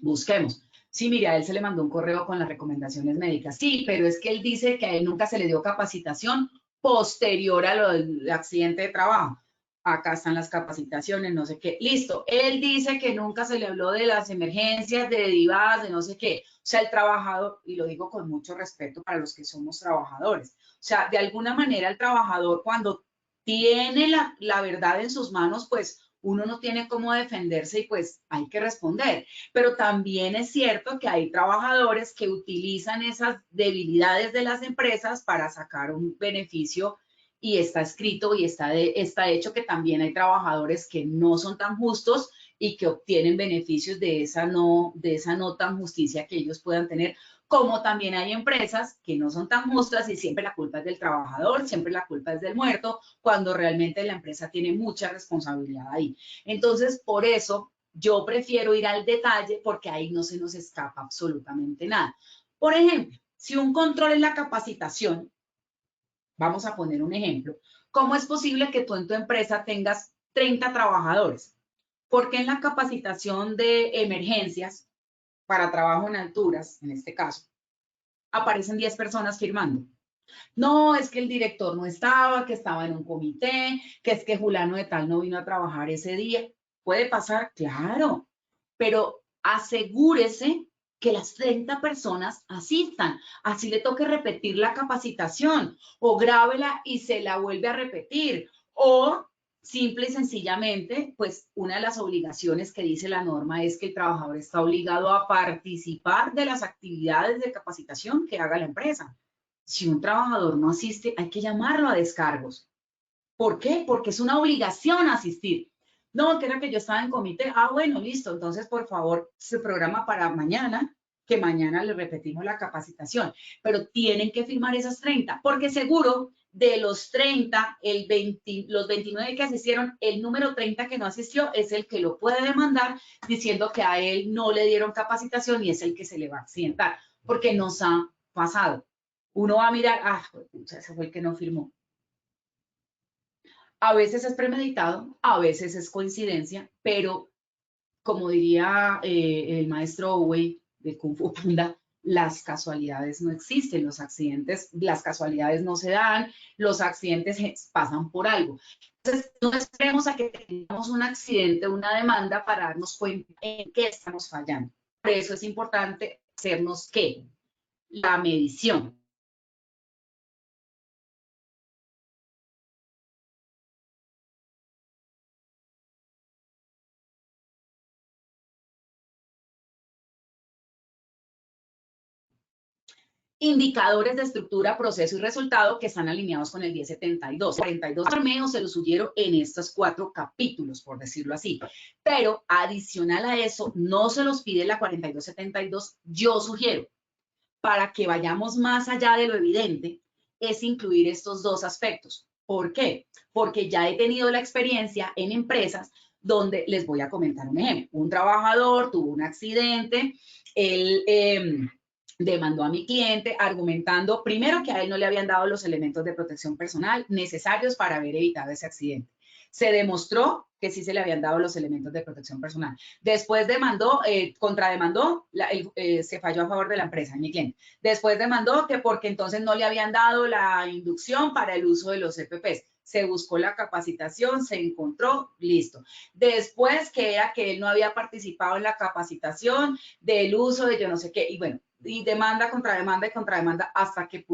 Busquemos. Sí, mire, a él se le mandó un correo con las recomendaciones médicas. Sí, pero es que él dice que a él nunca se le dio capacitación posterior a lo del accidente de trabajo. Acá están las capacitaciones, no sé qué. Listo. Él dice que nunca se le habló de las emergencias, de derivadas, de no sé qué. O sea, el trabajador, y lo digo con mucho respeto para los que somos trabajadores, o sea, de alguna manera el trabajador cuando tiene la verdad en sus manos, pues uno no tiene cómo defenderse y pues hay que responder. Pero también es cierto que hay trabajadores que utilizan esas debilidades de las empresas para sacar un beneficio y está escrito y está hecho que también hay trabajadores que no son tan justos y que obtienen beneficios de esa no tan justicia que ellos puedan tener, como también hay empresas que no son tan justas y siempre la culpa es del trabajador, siempre la culpa es del muerto, cuando realmente la empresa tiene mucha responsabilidad ahí. Entonces, por eso Yo prefiero ir al detalle porque ahí no se nos escapa absolutamente nada. Por ejemplo, si un control es la capacitación, vamos a poner un ejemplo, ¿cómo es posible que tú en tu empresa tengas 30 trabajadores? Porque en la capacitación de emergencias para trabajo en alturas, en este caso, aparecen 10 personas firmando? No, es que el director no estaba, que estaba en un comité, que es que fulano de tal no vino a trabajar ese día. ¿Puede pasar? Claro, pero asegúrese que las 30 personas asistan. Así le toque repetir la capacitación o grábela y se la vuelve a repetir. O simple y sencillamente, pues una de las obligaciones que dice la norma es que el trabajador está obligado a participar de las actividades de capacitación que haga la empresa. Si un trabajador no asiste, hay que llamarlo a descargos. ¿Por qué? Porque es una obligación asistir. No, que era que yo estaba en comité. Ah, bueno, listo. Entonces, por favor, se programa para mañana, que mañana le repetimos la capacitación. Pero tienen que firmar esas 30, porque seguro de los 30, los 29 que asistieron, el número 30 que no asistió es el que lo puede demandar diciendo que a él no le dieron capacitación y es el que se le va a accidentar, porque nos ha pasado. Uno va a mirar, ese fue el que no firmó. A veces es premeditado, a veces es coincidencia, pero como diría el maestro Owe de Kung Fu Panda, las casualidades no existen, los accidentes, las casualidades no se dan, los accidentes pasan por algo. Entonces, no esperemos a que tengamos un accidente, una demanda para darnos cuenta en qué estamos fallando. Por eso es importante hacernos ¿qué? La medición. Indicadores de estructura, proceso y resultado que están alineados con el 1072. 42 armeos se los sugiero en estos 4 capítulos, por decirlo así. Pero adicional a eso, no se los pide la 4272, yo sugiero, para que vayamos más allá de lo evidente, es incluir estos 2 aspectos. ¿Por qué? Porque ya he tenido la experiencia en empresas donde les voy a comentar un ejemplo. Un trabajador tuvo un accidente, él demandó a mi cliente argumentando primero que a él no le habían dado los elementos de protección personal necesarios para haber evitado ese accidente. Se demostró que sí se le habían dado los elementos de protección personal. Después demandó, contrademandó, se falló a favor de la empresa, mi cliente. Después demandó que porque entonces no le habían dado la inducción para el uso de los EPPs. Se buscó la capacitación, se encontró, listo. Después que era que él no había participado en la capacitación del uso de yo no sé qué, y bueno, y demanda, contrademanda y contrademanda hasta que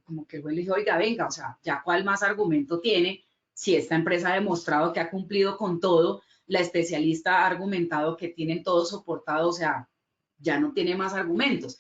como que el juez le dijo, oiga, venga, o sea, ya cuál más argumento tiene si esta empresa ha demostrado que ha cumplido con todo, la especialista ha argumentado que tienen todo soportado, o sea, ya no tiene más argumentos.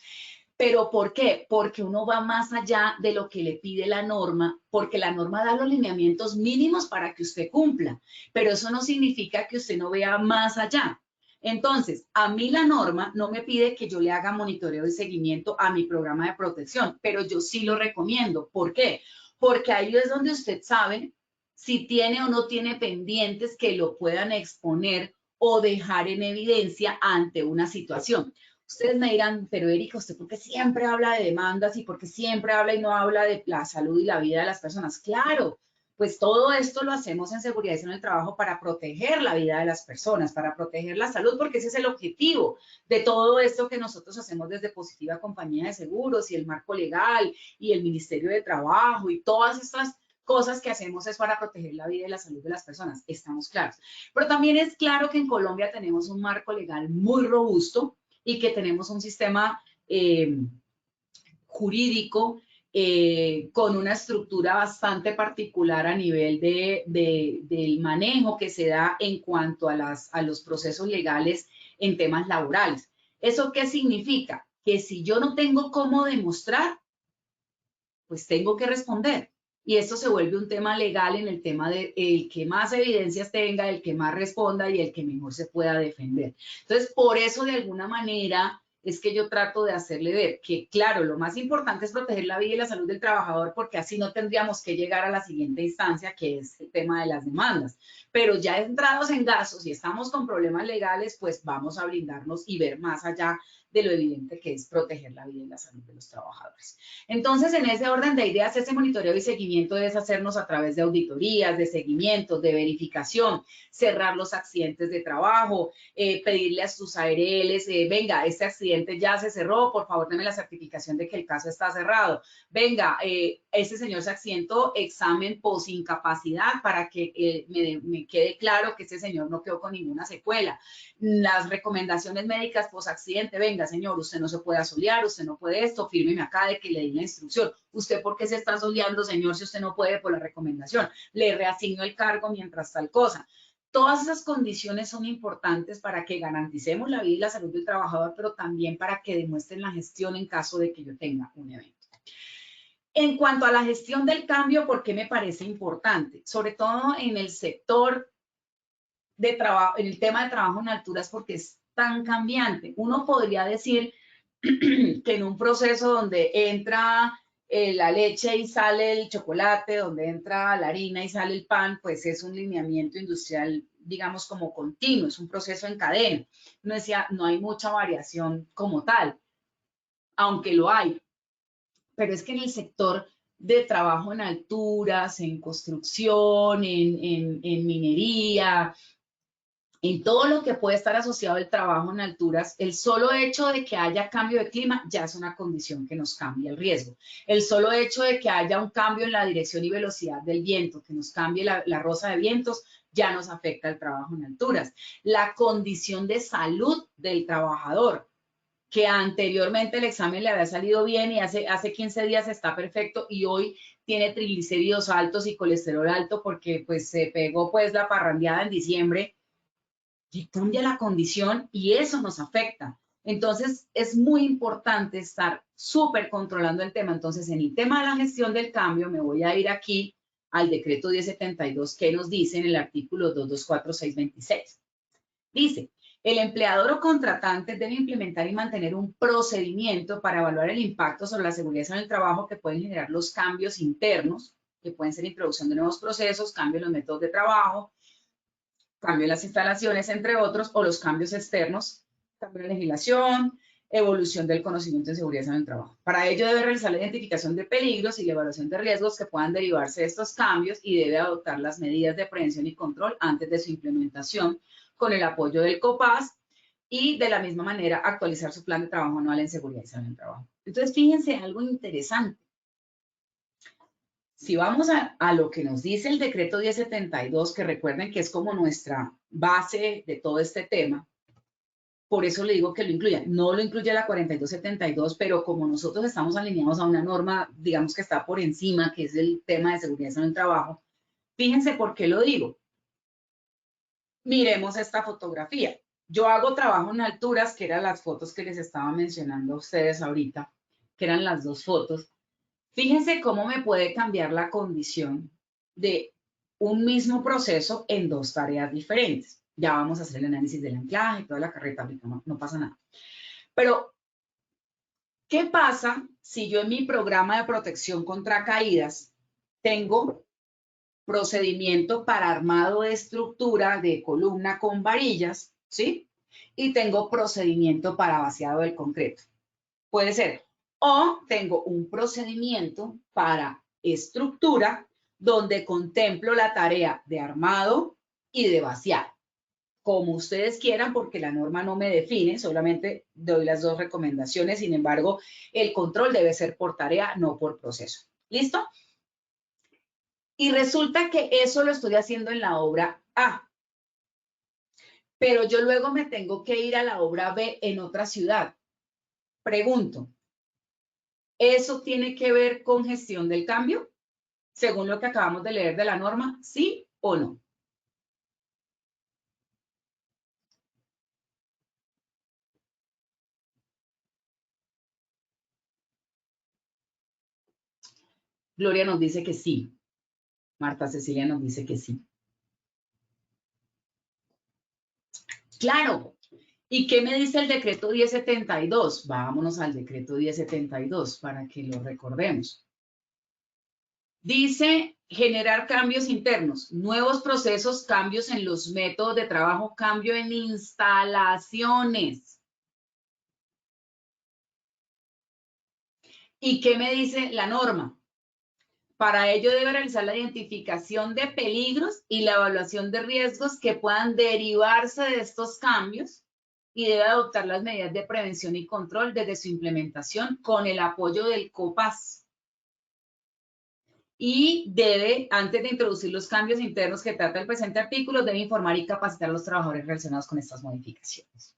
¿Pero por qué? Porque uno va más allá de lo que le pide la norma, porque la norma da los lineamientos mínimos para que usted cumpla, pero eso no significa que usted no vea más allá. Entonces, a mí la norma no me pide que yo le haga monitoreo y seguimiento a mi programa de protección, pero yo sí lo recomiendo. ¿Por qué? Porque ahí es donde usted sabe si tiene o no tiene pendientes que lo puedan exponer o dejar en evidencia ante una situación. Ustedes me dirán, pero Erika, ¿usted por qué siempre habla de demandas y por qué siempre habla y no habla de la salud y la vida de las personas? Claro, pues todo esto lo hacemos en seguridad y en el trabajo para proteger la vida de las personas, para proteger la salud, porque ese es el objetivo de todo esto que nosotros hacemos desde Positiva Compañía de Seguros y el marco legal y el Ministerio de Trabajo y todas estas cosas que hacemos es para proteger la vida y la salud de las personas, estamos claros. Pero también es claro que en Colombia tenemos un marco legal muy robusto y que tenemos un sistema jurídico con una estructura bastante particular a nivel del manejo que se da en cuanto a los procesos legales en temas laborales. ¿Eso qué significa? Que si yo no tengo cómo demostrar, pues tengo que responder. Y esto se vuelve un tema legal en el tema de el que más evidencias tenga, el que más responda y el que mejor se pueda defender. Entonces, por eso de alguna manera es que yo trato de hacerle ver que, claro, lo más importante es proteger la vida y la salud del trabajador, porque así no tendríamos que llegar a la siguiente instancia, que es el tema de las demandas. Pero ya entrados en gastos y estamos con problemas legales, pues vamos a blindarnos y ver más allá de lo evidente que es proteger la vida y la salud de los trabajadores. Entonces, en ese orden de ideas, ese monitoreo y seguimiento debe hacernos a través de auditorías, de seguimientos, de verificación, cerrar los accidentes de trabajo, pedirle a sus ARLs, venga, este accidente ya se cerró, por favor, deme la certificación de que el caso está cerrado. Venga, ese señor se accidentó, examen posincapacidad para que me quede claro que ese señor no quedó con ninguna secuela. Las recomendaciones médicas post-accidente, venga, señor, usted no se puede asolear, usted no puede esto, fírmeme acá de que le di la instrucción. ¿Usted por qué se está asoleando, señor, si usted no puede por la recomendación? Le reasigno el cargo mientras tal cosa. Todas esas condiciones son importantes para que garanticemos la vida y la salud del trabajador, pero también para que demuestren la gestión en caso de que yo tenga un evento. En cuanto a la gestión del cambio, ¿por qué me parece importante? Sobre todo en el sector de trabajo, en el tema de trabajo en alturas, porque es tan cambiante. Uno podría decir que en un proceso donde entra la leche y sale el chocolate, donde entra la harina y sale el pan, pues es un lineamiento industrial, digamos, como continuo, es un proceso en cadena. Uno decía, no hay mucha variación como tal, aunque lo hay, pero es que en el sector de trabajo en alturas, en construcción, en minería, en todo lo que puede estar asociado al trabajo en alturas, el solo hecho de que haya cambio de clima ya es una condición que nos cambia el riesgo. El solo hecho de que haya un cambio en la dirección y velocidad del viento, que nos cambie la rosa de vientos, ya nos afecta el trabajo en alturas. La condición de salud del trabajador, que anteriormente el examen le había salido bien y hace 15 días está perfecto y hoy tiene triglicéridos altos y colesterol alto porque pues se pegó pues la parrandeada en diciembre, y cambia la condición y eso nos afecta. Entonces, es muy importante estar súper controlando el tema. Entonces, en el tema de la gestión del cambio, me voy a ir aquí al decreto 1072 que nos dice en el artículo 224626. Dice, el empleador o contratante debe implementar y mantener un procedimiento para evaluar el impacto sobre la seguridad en el trabajo que pueden generar los cambios internos, que pueden ser introducción de nuevos procesos, cambio en los métodos de trabajo, cambio en las instalaciones, entre otros, o los cambios externos, cambio en la legislación, evolución del conocimiento en seguridad en el trabajo. Para ello debe realizar la identificación de peligros y la evaluación de riesgos que puedan derivarse de estos cambios y debe adoptar las medidas de prevención y control antes de su implementación con el apoyo del COPAS y de la misma manera actualizar su plan de trabajo anual en seguridad en el trabajo. Entonces, fíjense algo interesante. Si vamos a lo que nos dice el decreto 1072, que recuerden que es como nuestra base de todo este tema, por eso le digo que lo incluya. No lo incluye la 4272, pero como nosotros estamos alineados a una norma, digamos que está por encima, que es el tema de seguridad en el trabajo, fíjense por qué lo digo. Miremos esta fotografía. Yo hago trabajo en alturas, que eran las fotos que les estaba mencionando a ustedes ahorita, que eran las dos fotos. Fíjense cómo me puede cambiar la condición de un mismo proceso en dos tareas diferentes. Ya vamos a hacer el análisis del anclaje, toda la carreta, no pasa nada. Pero, ¿qué pasa si yo en mi programa de protección contra caídas tengo procedimiento para armado de estructura de columna con varillas, ¿sí? Y tengo procedimiento para vaciado del concreto. Puede ser. O tengo un procedimiento para estructura donde contemplo la tarea de armado y de vaciar. Como ustedes quieran, porque la norma no me define, solamente doy las dos recomendaciones. Sin embargo, el control debe ser por tarea, no por proceso. ¿Listo? Y resulta que eso lo estoy haciendo en la obra A. Pero yo luego me tengo que ir a la obra B en otra ciudad. Pregunto, ¿eso tiene que ver con gestión del cambio? Según lo que acabamos de leer de la norma, ¿sí o no? Gloria nos dice que sí. Marta Cecilia nos dice que sí. Claro, ¿Y qué me dice el decreto 1072? Vámonos al decreto 1072 para que lo recordemos. Dice generar cambios internos, nuevos procesos, cambios en los métodos de trabajo, cambio en instalaciones. ¿Y qué me dice la norma? Para ello debe realizar la identificación de peligros y la evaluación de riesgos que puedan derivarse de estos cambios y debe adoptar las medidas de prevención y control desde su implementación con el apoyo del COPAS. Y debe, antes de introducir los cambios internos que trata el presente artículo, debe informar y capacitar a los trabajadores relacionados con estas modificaciones.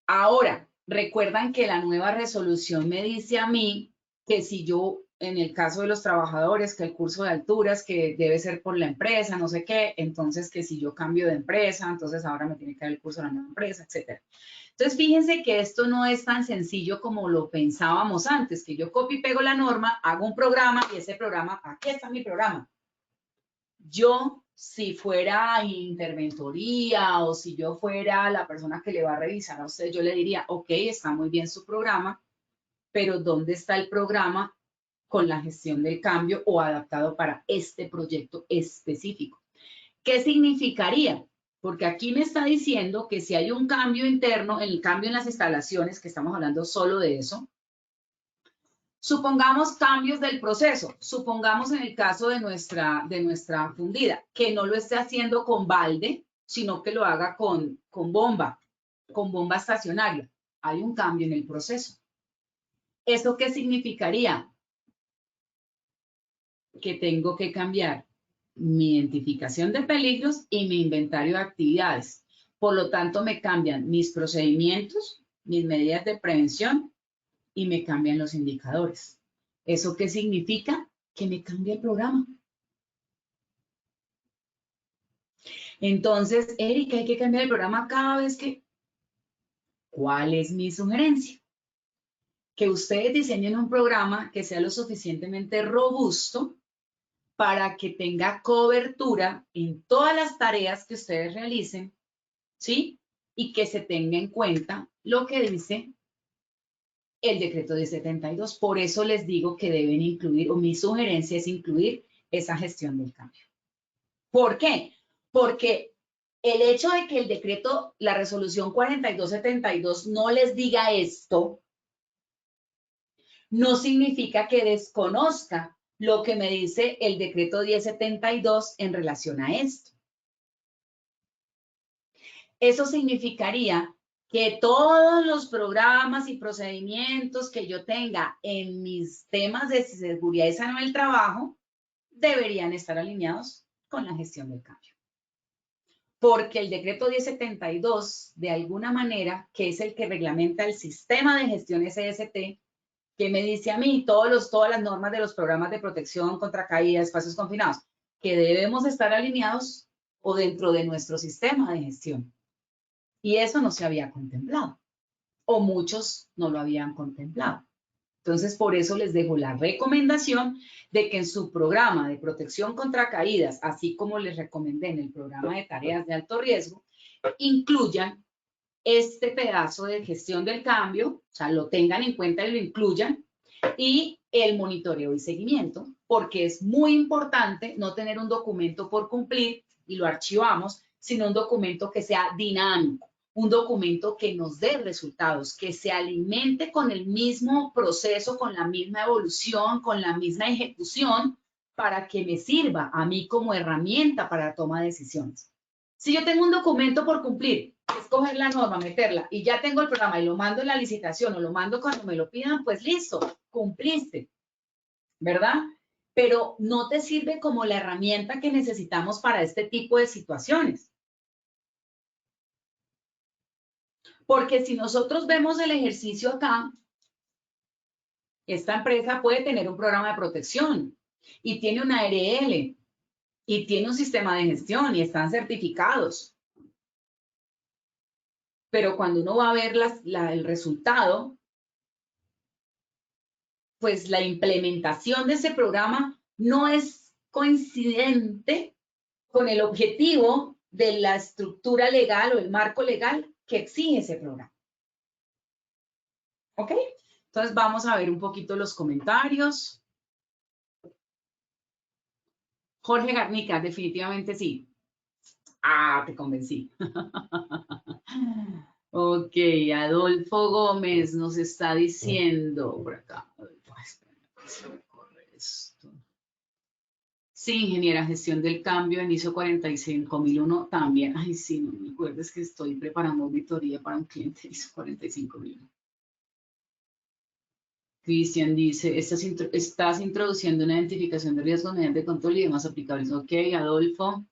Ahora, recuerdan que la nueva resolución me dice a mí que si yo, en el caso de los trabajadores, que el curso de alturas, que debe ser por la empresa, no sé qué, entonces que si yo cambio de empresa, entonces ahora me tiene que dar el curso de la nueva empresa, etcétera. Entonces, fíjense que esto no es tan sencillo como lo pensábamos antes, que yo copio y pego la norma, hago un programa y ese programa, aquí está mi programa. Yo, si fuera interventoría o si yo fuera la persona que le va a revisar a usted, yo le diría, ok, está muy bien su programa, pero ¿dónde está el programa con la gestión del cambio o adaptado para este proyecto específico? ¿Qué significaría? Porque aquí me está diciendo que si hay un cambio interno, el cambio en las instalaciones, que estamos hablando solo de eso, supongamos cambios del proceso, supongamos en el caso de nuestra fundida, que no lo esté haciendo con balde, sino que lo haga con bomba estacionaria. Hay un cambio en el proceso. ¿Eso qué significaría? Que tengo que cambiar mi identificación de peligros y mi inventario de actividades. Por lo tanto, me cambian mis procedimientos, mis medidas de prevención y me cambian los indicadores. ¿Eso qué significa? Que me cambia el programa. Entonces, Erika, hay que cambiar el programa cada vez que... ¿Cuál es mi sugerencia? Que ustedes diseñen un programa que sea lo suficientemente robusto para que tenga cobertura en todas las tareas que ustedes realicen, ¿sí? Y que se tenga en cuenta lo que dice el decreto de 72. Por eso les digo que deben incluir, o mi sugerencia es incluir esa gestión del cambio. ¿Por qué? Porque el hecho de que el decreto, la resolución 4272 no les diga esto, no significa que desconozca lo que me dice el decreto 1072 en relación a esto. Eso significaría que todos los programas y procedimientos que yo tenga en mis temas de seguridad y salud del trabajo deberían estar alineados con la gestión del cambio. Porque el decreto 1072, de alguna manera, que es el que reglamenta el sistema de gestión SST, que me dice a mí todas las normas de los programas de protección contra caídas, espacios confinados, que debemos estar alineados o dentro de nuestro sistema de gestión. Y eso no se había contemplado, o muchos no lo habían contemplado. Entonces, por eso les dejo la recomendación de que en su programa de protección contra caídas, así como les recomendé en el programa de tareas de alto riesgo, incluyan este pedazo de gestión del cambio, o sea, lo tengan en cuenta y lo incluyan, y el monitoreo y seguimiento, porque es muy importante no tener un documento por cumplir y lo archivamos, sino un documento que sea dinámico, un documento que nos dé resultados, que se alimente con el mismo proceso, con la misma evolución, con la misma ejecución, para que me sirva a mí como herramienta para la toma de decisiones. Si yo tengo un documento por cumplir, escoger la norma, meterla, y ya tengo el programa y lo mando en la licitación o lo mando cuando me lo pidan, pues listo, cumpliste, ¿verdad? Pero no te sirve como la herramienta que necesitamos para este tipo de situaciones. Porque si nosotros vemos el ejercicio acá, esta empresa puede tener un programa de protección y tiene una ARL y tiene un sistema de gestión y están certificados. Pero cuando uno va a ver el resultado, pues la implementación de ese programa no es coincidente con el objetivo de la estructura legal o el marco legal que exige ese programa. ¿Ok? Entonces vamos a ver un poquito los comentarios. Jorge Garnica, definitivamente sí. Ah, te convencí. Ok, Adolfo Gómez nos está diciendo por acá. Sí, ingeniera, gestión del cambio en ISO 45001 también. Ay, sí, no me acuerdo, es que estoy preparando auditoría para un cliente ISO 45001. Cristian dice, estás introduciendo una identificación de riesgos mediante control y demás aplicables. Ok, Adolfo.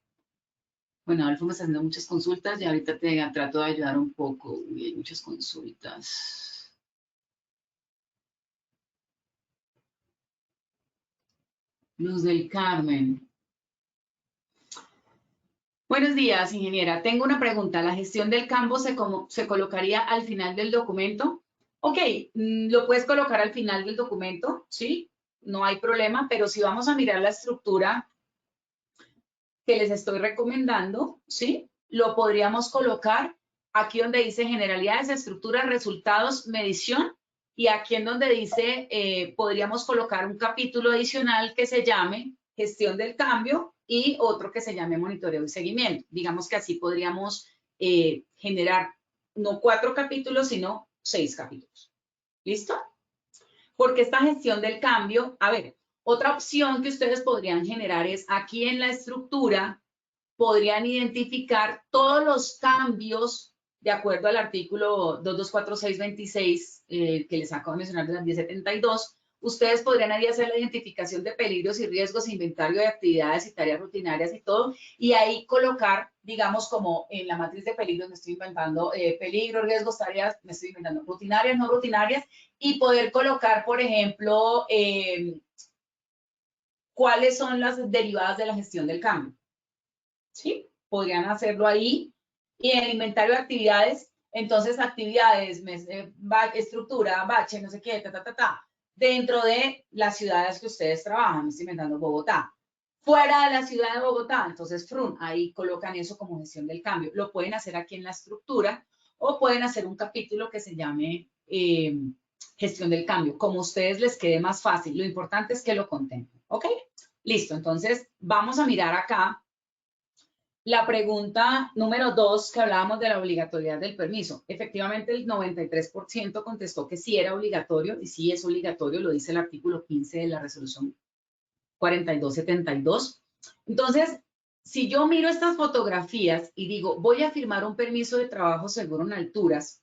Bueno, Adolfo me está haciendo muchas consultas y ahorita te trato de ayudar un poco. Uy, hay muchas consultas. Luz del Carmen. Buenos días, ingeniera. Tengo una pregunta. ¿La gestión del campo se colocaría al final del documento? Ok, lo puedes colocar al final del documento, ¿sí? No hay problema, pero si vamos a mirar la estructura que les estoy recomendando, ¿sí? Lo podríamos colocar aquí donde dice generalidades, estructuras, resultados, medición, y aquí en donde dice, podríamos colocar un capítulo adicional que se llame gestión del cambio y otro que se llame monitoreo y seguimiento. Digamos que así podríamos generar no 4 capítulos, sino 6 capítulos. ¿Listo? Porque esta gestión del cambio, a ver, otra opción que ustedes podrían generar es aquí en la estructura, podrían identificar todos los cambios de acuerdo al artículo 224626 que les acabo de mencionar de la 1072. Ustedes podrían ahí hacer la identificación de peligros y riesgos, inventario de actividades y tareas rutinarias y todo, y ahí colocar, digamos, como en la matriz de peligros, me estoy inventando peligros, riesgos, tareas, me estoy inventando rutinarias, no rutinarias, y poder colocar, por ejemplo, cuáles son las derivadas de la gestión del cambio. ¿Sí? Podrían hacerlo ahí. Y en el inventario de actividades, entonces actividades, estructura, bache, no sé qué, dentro de las ciudades que ustedes trabajan, me estoy inventando Bogotá. Fuera de la ciudad de Bogotá, entonces FRUN, ahí colocan eso como gestión del cambio. Lo pueden hacer aquí en la estructura o pueden hacer un capítulo que se llame gestión del cambio, como a ustedes les quede más fácil. Lo importante es que lo contemplen, ¿ok? Listo, entonces vamos a mirar acá la pregunta número 2, que hablábamos de la obligatoriedad del permiso. Efectivamente, el 93% contestó que sí era obligatorio, y sí es obligatorio, lo dice el artículo 15 de la resolución 4272. Entonces, si yo miro estas fotografías y digo, voy a firmar un permiso de trabajo seguro en alturas,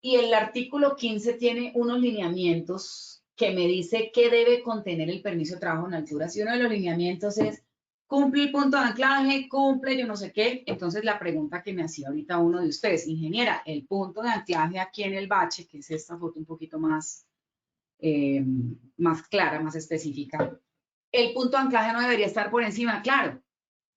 y el artículo 15 tiene unos lineamientos que me dice qué debe contener el permiso de trabajo en alturas, y uno de los lineamientos es cumple el punto de anclaje, cumple yo no sé qué. Entonces la pregunta que me hacía ahorita uno de ustedes, ingeniera, el punto de anclaje aquí en el bache, que es esta foto un poquito más, más clara, más específica, el punto de anclaje no debería estar por encima, claro,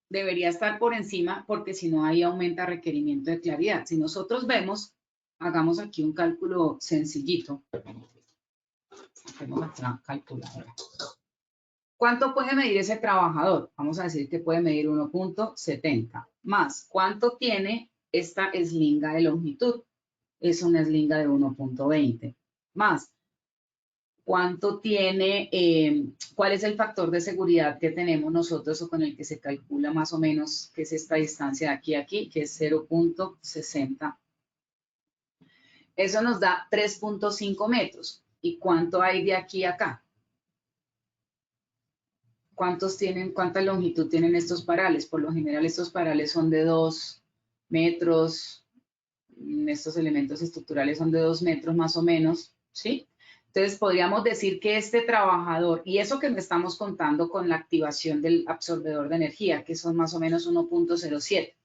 debería estar por encima porque si no ahí aumenta requerimiento de claridad. Si nosotros vemos, hagamos aquí un cálculo sencillito. Hacemos nuestra calculadora. ¿Cuánto puede medir ese trabajador? Vamos a decir que puede medir 1.70 más. ¿Cuánto tiene esta eslinga de longitud? Es una eslinga de 1.20 más. ¿Cuánto tiene, cuál es el factor de seguridad que tenemos nosotros o con el que se calcula más o menos que es esta distancia de aquí a aquí, que es 0.60? Eso nos da 3.5 metros. ¿Y cuánto hay de aquí a acá? ¿Cuánta longitud tienen estos parales? Por lo general estos parales son de 2 metros, estos elementos estructurales son de 2 metros más o menos, ¿sí? Entonces podríamos decir que este trabajador, y eso que me estamos contando con la activación del absorbedor de energía, que son más o menos 1.07.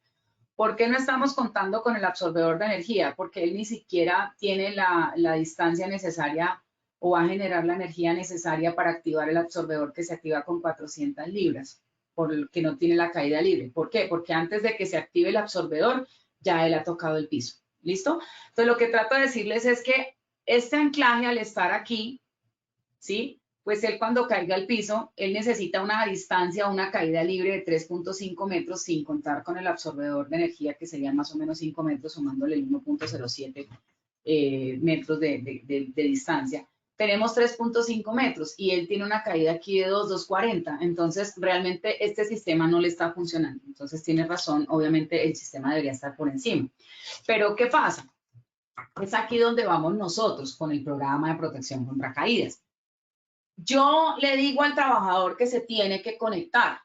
¿Por qué no estamos contando con el absorbedor de energía? Porque él ni siquiera tiene la distancia necesaria o va a generar la energía necesaria para activar el absorbedor, que se activa con 400 libras, porque no tiene la caída libre. ¿Por qué? Porque antes de que se active el absorbedor, ya él ha tocado el piso. ¿Listo? Entonces, lo que trato de decirles es que este anclaje, al estar aquí, ¿sí? pues él cuando caiga al piso, él necesita una distancia, una caída libre de 3.5 metros sin contar con el absorbedor de energía, que serían más o menos 5 metros, sumándole el 1.07 metros de distancia. Tenemos 3.5 metros y él tiene una caída aquí de 2.40. Entonces, realmente este sistema no le está funcionando. Entonces, tiene razón, obviamente el sistema debería estar por encima. Pero, ¿qué pasa? Es aquí donde vamos nosotros con el programa de protección contra caídas. Yo le digo al trabajador que se tiene que conectar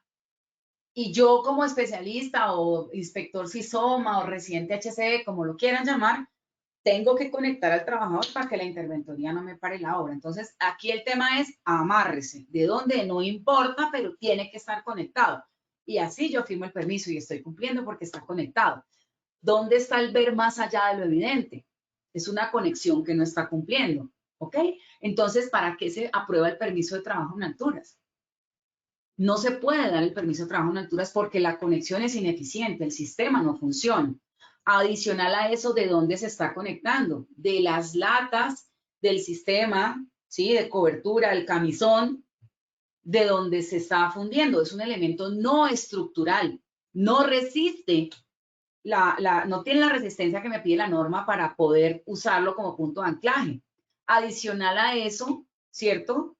y yo como especialista o inspector SISOMA o residente HCE, como lo quieran llamar, tengo que conectar al trabajador para que la interventoría no me pare la obra. Entonces, aquí el tema es amárrese, de dónde no importa, pero tiene que estar conectado. Y así yo firmo el permiso y estoy cumpliendo porque está conectado. ¿Dónde está el ver más allá de lo evidente? Es una conexión que no está cumpliendo. ¿Ok? Entonces, ¿para qué se aprueba el permiso de trabajo en alturas? No se puede dar el permiso de trabajo en alturas porque la conexión es ineficiente, el sistema no funciona. Adicional a eso, ¿de dónde se está conectando? De las latas del sistema, ¿sí? De cobertura, el camisón, de donde se está fundiendo. Es un elemento no estructural, no resiste, no tiene la resistencia que me pide la norma para poder usarlo como punto de anclaje. Adicional a eso, ¿cierto?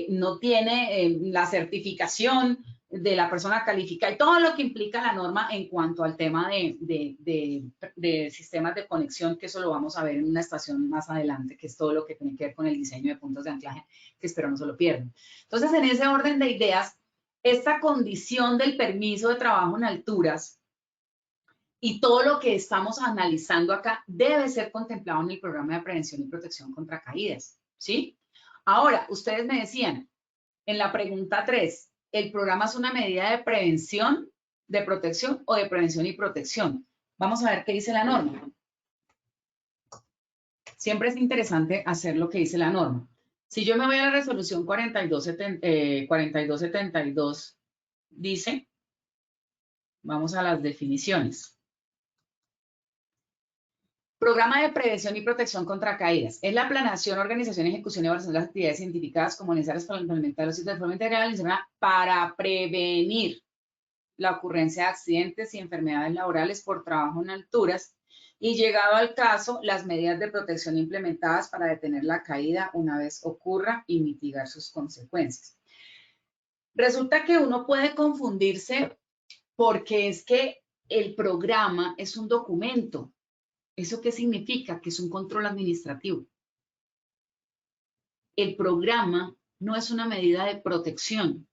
No tiene la certificación de la persona calificada y todo lo que implica la norma en cuanto al tema de sistemas de conexión, que eso lo vamos a ver en una estación más adelante, que es todo lo que tiene que ver con el diseño de puntos de anclaje, que espero no se lo pierdan. Entonces, en ese orden de ideas, esta condición del permiso de trabajo en alturas y todo lo que estamos analizando acá debe ser contemplado en el programa de prevención y protección contra caídas, ¿sí? Ahora, ustedes me decían en la pregunta 3, ¿el programa es una medida de prevención, de protección o de prevención y protección? Vamos a ver qué dice la norma. Siempre es interesante hacer lo que dice la norma. Si yo me voy a la resolución 4272, dice, vamos a las definiciones. Programa de prevención y protección contra caídas. Es la planeación, organización, ejecución y evaluación de las actividades científicas como necesarias para implementar los sistemas de forma integral para prevenir la ocurrencia de accidentes y enfermedades laborales por trabajo en alturas y, llegado al caso, las medidas de protección implementadas para detener la caída una vez ocurra y mitigar sus consecuencias. Resulta que uno puede confundirse porque es que el programa es un documento. ¿Eso qué significa? Que es un control administrativo. El programa no es una medida de protección.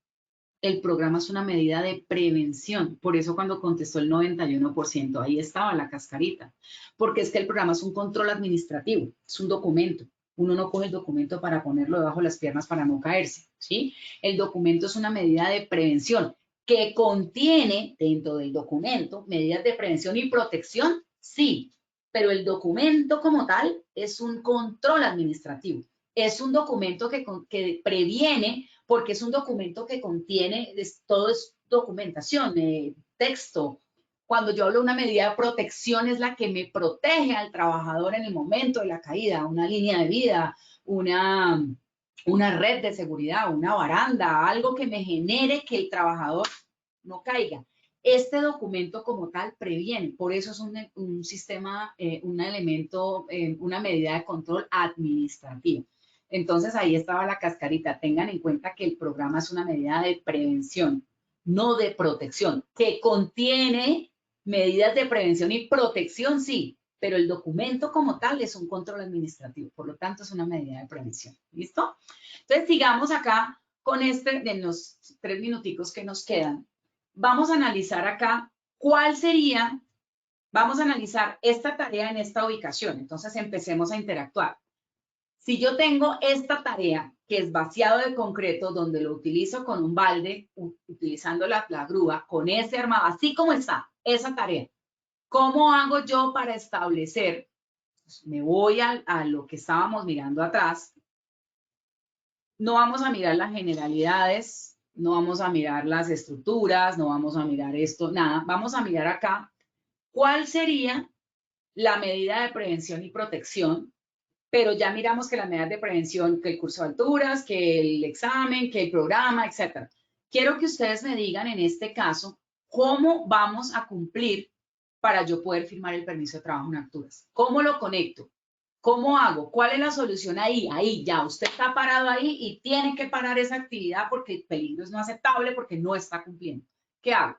El programa es una medida de prevención. Por eso cuando contestó el 91%, ahí estaba la cascarita. Porque es que el programa es un control administrativo, es un documento. Uno no coge el documento para ponerlo debajo de las piernas para no caerse, ¿sí? El documento es una medida de prevención que contiene dentro del documento medidas de prevención y protección, sí, pero el documento como tal es un control administrativo. Es un documento que previene, porque es un documento que contiene, todo es documentación, texto. Cuando yo hablo de una medida de protección, es la que me protege al trabajador en el momento de la caída, una línea de vida, una red de seguridad, una baranda, algo que me genere que el trabajador no caiga. Este documento como tal previene, por eso es un sistema, un elemento, una medida de control administrativo. Entonces ahí estaba la cascarita. Tengan en cuenta que el programa es una medida de prevención, no de protección, que contiene medidas de prevención y protección, sí, pero el documento como tal es un control administrativo, por lo tanto es una medida de prevención. ¿Listo? Entonces sigamos acá con en los 3 minuticos que nos quedan. Vamos a analizar acá cuál sería, vamos a analizar esta tarea en esta ubicación. Entonces empecemos a interactuar. Si yo tengo esta tarea, que es vaciado de concreto, donde lo utilizo con un balde, utilizando la grúa, con ese armado, así como está, esa tarea, ¿cómo hago yo para establecer? Pues me voy a lo que estábamos mirando atrás. No vamos a mirar las generalidades, no vamos a mirar las estructuras, no vamos a mirar esto, nada. Vamos a mirar acá cuál sería la medida de prevención y protección pero ya miramos que las medidas de prevención, que el curso de alturas, que el examen, que el programa, etc. Quiero que ustedes me digan en este caso cómo vamos a cumplir para yo poder firmar el permiso de trabajo en alturas. ¿Cómo lo conecto? ¿Cómo hago? ¿Cuál es la solución ahí? Ahí, ya, usted está parado ahí y tiene que parar esa actividad porque el peligro es no aceptable porque no está cumpliendo. ¿Qué hago?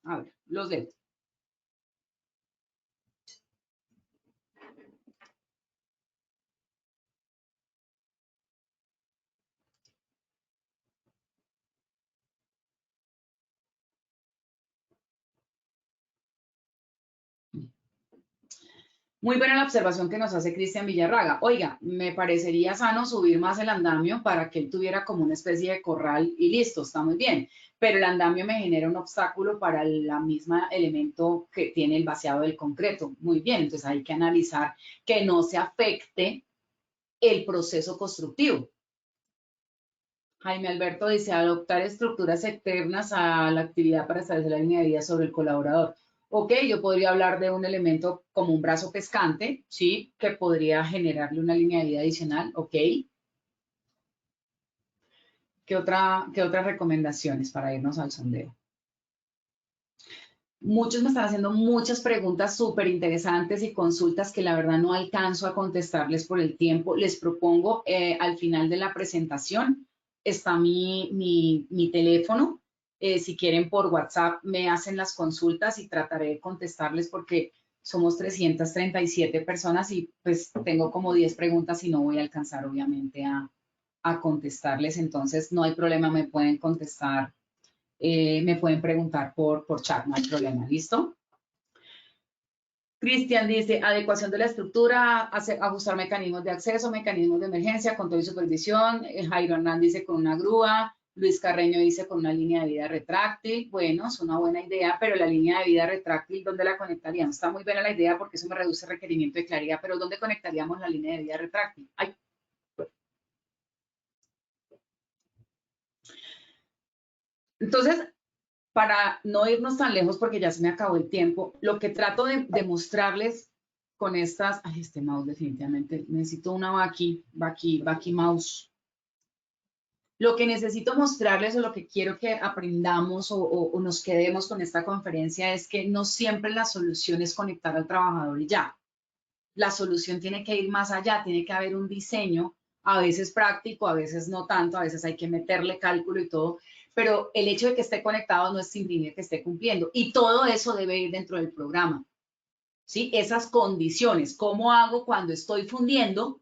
A ver, los dedos. Muy buena la observación que nos hace Cristian Villarraga. Oiga, me parecería sano subir más el andamio para que él tuviera como una especie de corral y listo, está muy bien. Pero el andamio me genera un obstáculo para la misma elemento que tiene el vaciado del concreto. Muy bien, entonces hay que analizar que no se afecte el proceso constructivo. Jaime Alberto dice, adoptar estructuras externas a la actividad para establecer la línea de vida sobre el colaborador. Ok, yo podría hablar de un elemento como un brazo pescante, ¿sí? Que podría generarle una línea de vida adicional, ok. ¿Qué otras recomendaciones para irnos al sondeo? Muchos me están haciendo muchas preguntas súper interesantes y consultas que la verdad no alcanzo a contestarles por el tiempo. Les propongo al final de la presentación está mi teléfono. Si quieren por WhatsApp me hacen las consultas y trataré de contestarles porque somos 337 personas y pues tengo como 10 preguntas y no voy a alcanzar obviamente a contestarles. Entonces no hay problema, me pueden contestar. Me pueden preguntar por chat, no hay problema, ¿listo? Cristian dice, adecuación de la estructura, ajustar mecanismos de acceso, mecanismos de emergencia, control y supervisión. Jairo Hernández dice con una grúa. Luis Carreño dice con una línea de vida retráctil. Bueno, es una buena idea, pero la línea de vida retráctil, ¿dónde la conectaríamos? Está muy buena la idea porque eso me reduce el requerimiento de claridad, pero ¿dónde conectaríamos la línea de vida retráctil? Ay. Entonces, para no irnos tan lejos porque ya se me acabó el tiempo, lo que trato de mostrarles con estas, ay, este mouse definitivamente, necesito una Baki mouse. Lo que necesito mostrarles o lo que quiero que aprendamos o nos quedemos con esta conferencia es que no siempre la solución es conectar al trabajador y ya. La solución tiene que ir más allá, tiene que haber un diseño, a veces práctico, a veces no tanto, a veces hay que meterle cálculo y todo, pero el hecho de que esté conectado no es imprimir que esté cumpliendo. Y todo eso debe ir dentro del programa, ¿sí? Esas condiciones, ¿cómo hago cuando estoy fundiendo,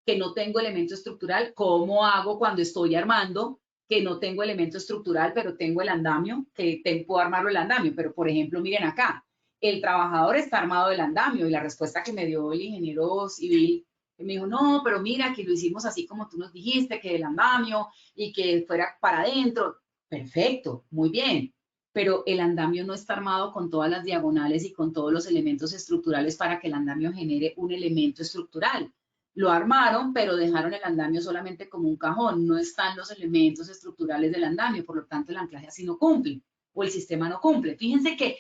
que no tengo elemento estructural? ¿Cómo hago cuando estoy armando, que no tengo elemento estructural, pero tengo el andamio, que puedo armarlo el andamio? Pero, por ejemplo, miren acá, el trabajador está armado del andamio y la respuesta que me dio el ingeniero civil me dijo, no, pero mira que lo hicimos así como tú nos dijiste, que el andamio y que fuera para adentro. Perfecto, muy bien, pero el andamio no está armado con todas las diagonales y con todos los elementos estructurales para que el andamio genere un elemento estructural. Lo armaron, pero dejaron el andamio solamente como un cajón. No están los elementos estructurales del andamio, por lo tanto el anclaje así no cumple o el sistema no cumple. Fíjense que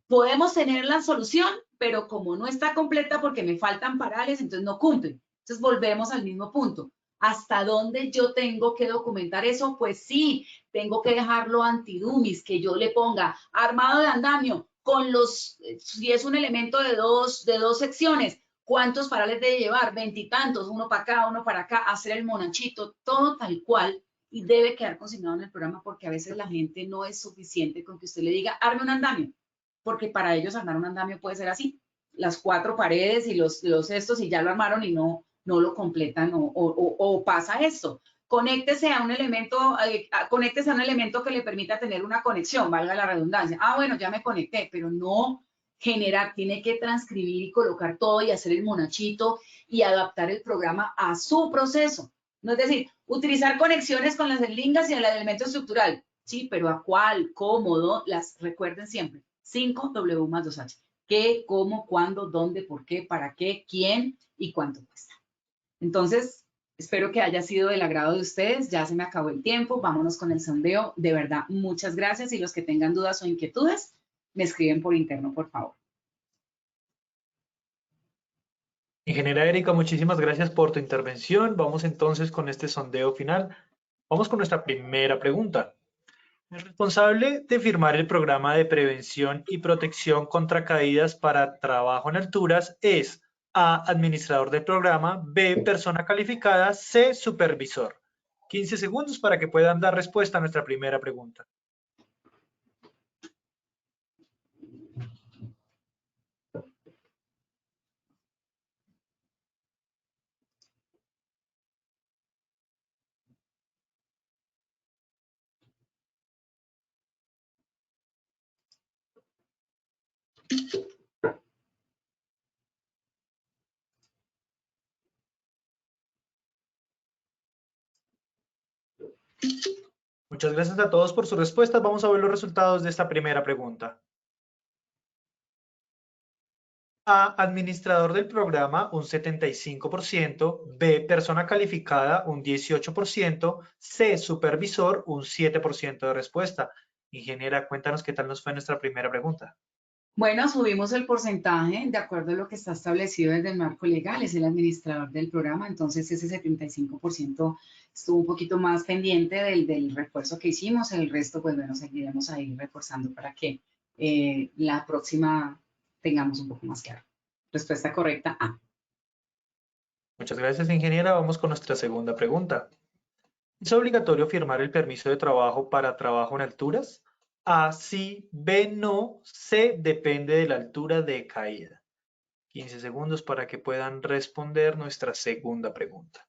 podemos tener la solución, pero como no está completa porque me faltan parales, entonces no cumple. Entonces volvemos al mismo punto. ¿Hasta dónde yo tengo que documentar eso? Pues sí, tengo que dejarlo antidumis, que yo le ponga armado de andamio con los, si es un elemento de dos secciones, ¿cuántos parales debe llevar? 20 y tantos, uno para acá, uno para acá, hacer el monachito, todo tal cual, y debe quedar consignado en el programa porque a veces la gente no es suficiente con que usted le diga, arme un andamio, porque para ellos armar un andamio puede ser así, las 4 paredes y los estos y ya lo armaron y no lo completan o pasa esto. Conéctese a un elemento, conéctese a un elemento que le permita tener una conexión, valga la redundancia. Ah, bueno, ya me conecté, pero no generar, tiene que transcribir y colocar todo y hacer el monachito y adaptar el programa a su proceso. No es decir, utilizar conexiones con las lingas y el elemento estructural. Sí, pero ¿a cuál? ¿Cómodo? Las recuerden siempre. 5W más 2H. ¿Qué, cómo, cuándo, dónde, por qué, para qué, quién y cuánto cuesta? Entonces, espero que haya sido del agrado de ustedes. Ya se me acabó el tiempo. Vámonos con el sondeo. De verdad, muchas gracias. Y los que tengan dudas o inquietudes, me escriben por interno, por favor. Ingeniera Erika, muchísimas gracias por tu intervención. Vamos entonces con este sondeo final. Vamos con nuestra primera pregunta. El responsable de firmar el programa de prevención y protección contra caídas para trabajo en alturas es A, administrador del programa, B, persona calificada, C, supervisor. 15 segundos para que puedan dar respuesta a nuestra primera pregunta. Muchas gracias a todos por sus respuestas. Vamos a ver los resultados de esta primera pregunta. A, administrador del programa, un 75%, B, persona calificada, un 18%, C, supervisor, un 7% de respuesta. Ingeniera, cuéntanos qué tal nos fue nuestra primera pregunta. Bueno, subimos el porcentaje de acuerdo a lo que está establecido desde el marco legal, es el administrador del programa, entonces ese 75% estuvo un poquito más pendiente del refuerzo que hicimos, el resto pues bueno, seguiremos ahí reforzando para que la próxima tengamos un poco más claro. Respuesta correcta, A. Muchas gracias, ingeniera. Vamos con nuestra segunda pregunta. ¿Es obligatorio firmar el permiso de trabajo para trabajo en alturas? A, sí, B, no, C, depende de la altura de caída. 15 segundos para que puedan responder nuestra segunda pregunta.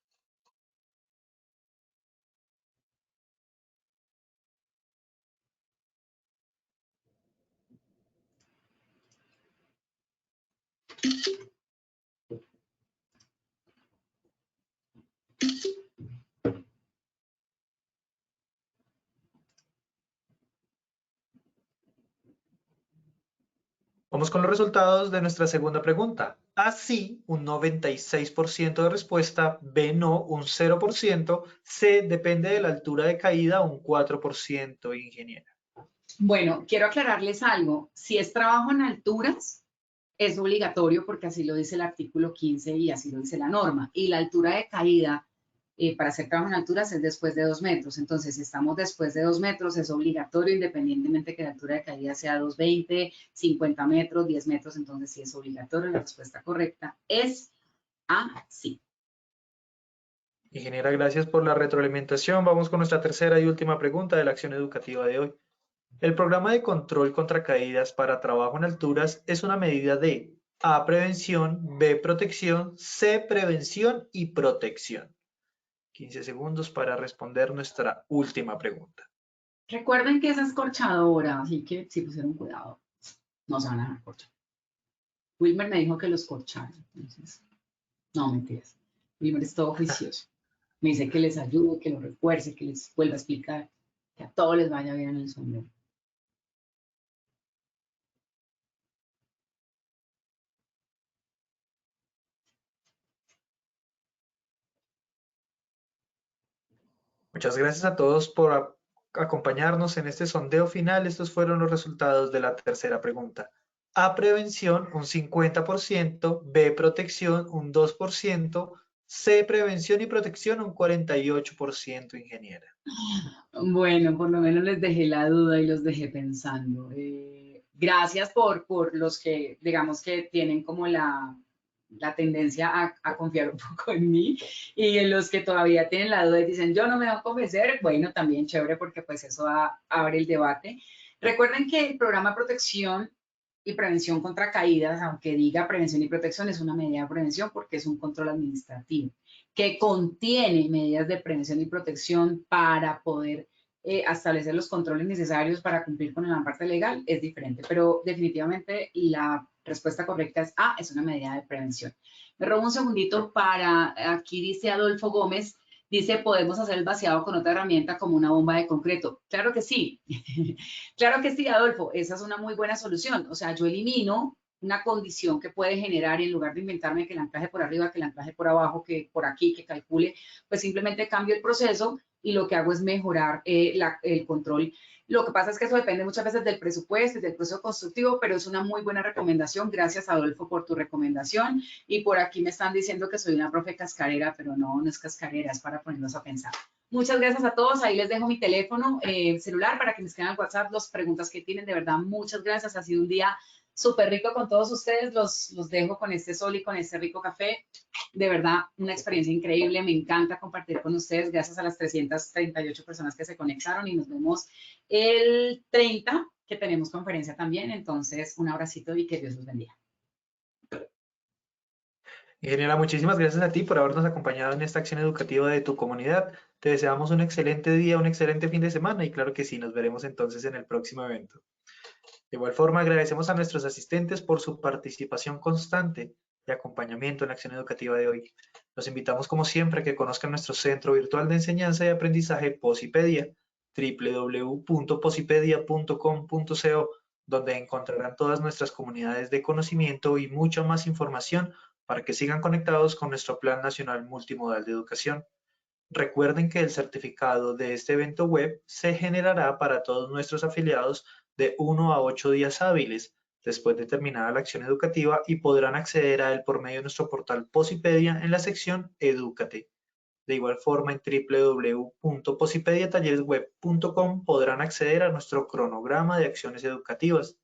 Vamos con los resultados de nuestra segunda pregunta. A, sí, un 96% de respuesta, B, no, un 0%, C, depende de la altura de caída, un 4%, ingeniera. Bueno, quiero aclararles algo. Si es trabajo en alturas, es obligatorio porque así lo dice el artículo 15 y así lo dice la norma. Y la altura de caída para hacer trabajo en alturas es después de 2 metros. Entonces, si estamos después de 2 metros, es obligatorio, independientemente que la altura de caída sea 2,20, 50 metros, 10 metros. Entonces, sí es obligatorio. La respuesta correcta es A, sí. Ingeniera, gracias por la retroalimentación. Vamos con nuestra tercera y última pregunta de la acción educativa de hoy. El programa de control contra caídas para trabajo en alturas es una medida de A, prevención, B, protección, C, prevención y protección. 15 segundos para responder nuestra última pregunta. Recuerden que es escorchadora, así que si pusieron cuidado, no se van a dejar corchar. Wilmer me dijo que los corcharon, entonces, no mentiras. Wilmer es todo juicioso. Me dice que les ayude, que los refuerce, que les vuelva a explicar, que a todos les vaya bien en el sombrero. Muchas gracias a todos por acompañarnos en este sondeo final. Estos fueron los resultados de la tercera pregunta. A, prevención, un 50%, B, protección, un 2%, C, prevención y protección, un 48%, ingeniera. Bueno, por lo menos les dejé la duda y los dejé pensando. Gracias por los que, digamos que tienen como la tendencia a confiar un poco en mí y en los que todavía tienen la duda y dicen, yo no me voy a convencer, bueno, también chévere porque pues eso abre el debate. Recuerden que el programa de protección y prevención contra caídas, aunque diga prevención y protección, es una medida de prevención porque es un control administrativo que contiene medidas de prevención y protección para poder establecer los controles necesarios para cumplir con la parte legal, es diferente, pero definitivamente la respuesta correcta es A, es una medida de prevención. Me robo un segundito para, aquí dice Adolfo Gómez, dice, podemos hacer el vaciado con otra herramienta como una bomba de concreto. Claro que sí, claro que sí, Adolfo, esa es una muy buena solución. O sea, yo elimino una condición que puede generar y en lugar de inventarme que el anclaje por arriba, que el anclaje por abajo, que por aquí, que calcule, pues simplemente cambio el proceso y lo que hago es mejorar el control. Lo que pasa es que eso depende muchas veces del presupuesto y del proceso constructivo, pero es una muy buena recomendación. Gracias, Adolfo, por tu recomendación. Y por aquí me están diciendo que soy una profe cascarera, pero no es cascarera, es para ponernos a pensar. Muchas gracias a todos. Ahí les dejo mi teléfono celular para que me escriban al WhatsApp las preguntas que tienen. De verdad, muchas gracias. Ha sido un día súper rico con todos ustedes. Los dejo con este sol y con este rico café. De verdad, una experiencia increíble. Me encanta compartir con ustedes. Gracias a las 338 personas que se conectaron y nos vemos el 30, que tenemos conferencia también. Entonces, un abracito y que Dios los bendiga. Ingeniera, muchísimas gracias a ti por habernos acompañado en esta acción educativa de tu comunidad. Te deseamos un excelente día, un excelente fin de semana y claro que sí, nos veremos entonces en el próximo evento. De igual forma, agradecemos a nuestros asistentes por su participación constante y acompañamiento en la acción educativa de hoy. Los invitamos como siempre a que conozcan nuestro Centro Virtual de Enseñanza y Aprendizaje Posipedia, www.posipedia.com.co, donde encontrarán todas nuestras comunidades de conocimiento y mucha más información para que sigan conectados con nuestro Plan Nacional Multimodal de Educación. Recuerden que el certificado de este evento web se generará para todos nuestros afiliados de 1 a 8 días hábiles después de terminada la acción educativa y podrán acceder a él por medio de nuestro portal Posipedia en la sección Edúcate. De igual forma, en www.posipediatalleresweb.com podrán acceder a nuestro cronograma de acciones educativas.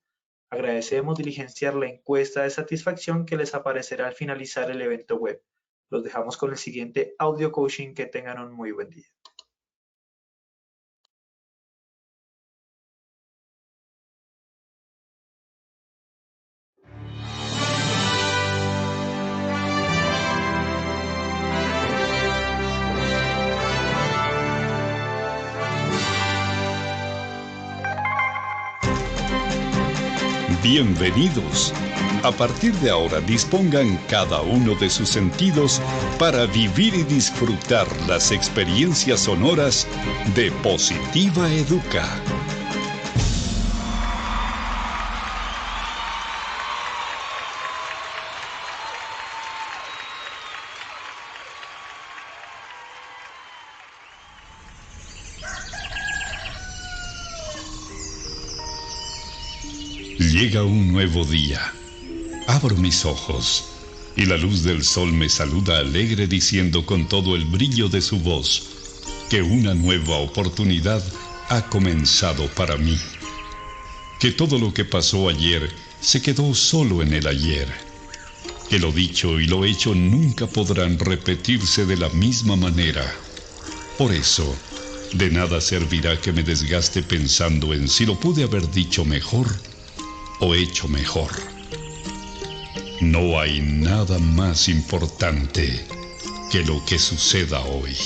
Agradecemos diligenciar la encuesta de satisfacción que les aparecerá al finalizar el evento web. Los dejamos con el siguiente audio coaching. Que tengan un muy buen día. Bienvenidos. A partir de ahora dispongan cada uno de sus sentidos para vivir y disfrutar las experiencias sonoras de Positiva Educa. Llega un nuevo día. Abro mis ojos y la luz del sol me saluda alegre diciendo con todo el brillo de su voz que una nueva oportunidad ha comenzado para mí. Que todo lo que pasó ayer se quedó solo en el ayer. Que lo dicho y lo hecho nunca podrán repetirse de la misma manera. Por eso, de nada servirá que me desgaste pensando en si lo pude haber dicho mejor o hecho mejor. No hay nada más importante que lo que suceda hoy.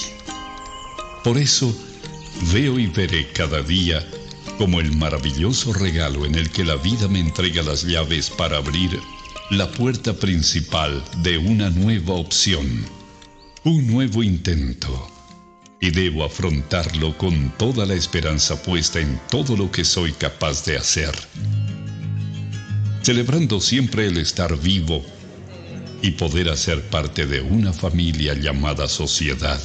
Por eso, veo y veré cada día como el maravilloso regalo en el que la vida me entrega las llaves para abrir la puerta principal de una nueva opción, un nuevo intento, y debo afrontarlo con toda la esperanza puesta en todo lo que soy capaz de hacer, celebrando siempre el estar vivo y poder hacer parte de una familia llamada sociedad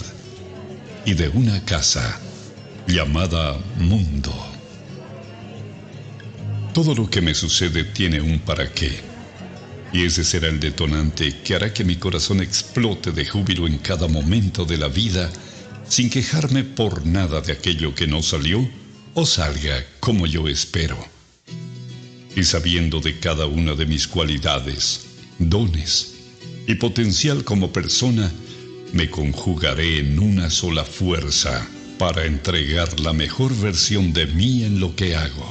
y de una casa llamada mundo. Todo lo que me sucede tiene un para qué, y ese será el detonante que hará que mi corazón explote de júbilo en cada momento de la vida, sin quejarme por nada de aquello que no salió o salga como yo espero. Y sabiendo de cada una de mis cualidades, dones y potencial como persona, me conjugaré en una sola fuerza para entregar la mejor versión de mí en lo que hago,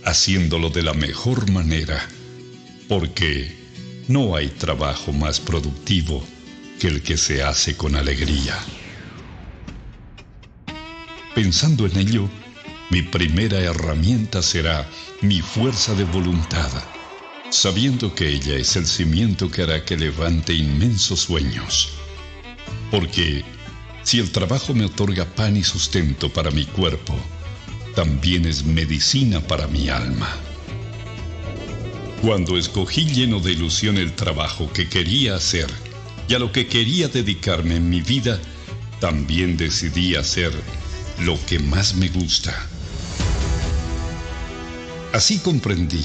haciéndolo de la mejor manera, porque no hay trabajo más productivo que el que se hace con alegría. Pensando en ello, mi primera herramienta será mi fuerza de voluntad, sabiendo que ella es el cimiento que hará que levante inmensos sueños. Porque si el trabajo me otorga pan y sustento para mi cuerpo, también es medicina para mi alma. Cuando escogí lleno de ilusión el trabajo que quería hacer y a lo que quería dedicarme en mi vida, también decidí hacer lo que más me gusta. Así comprendí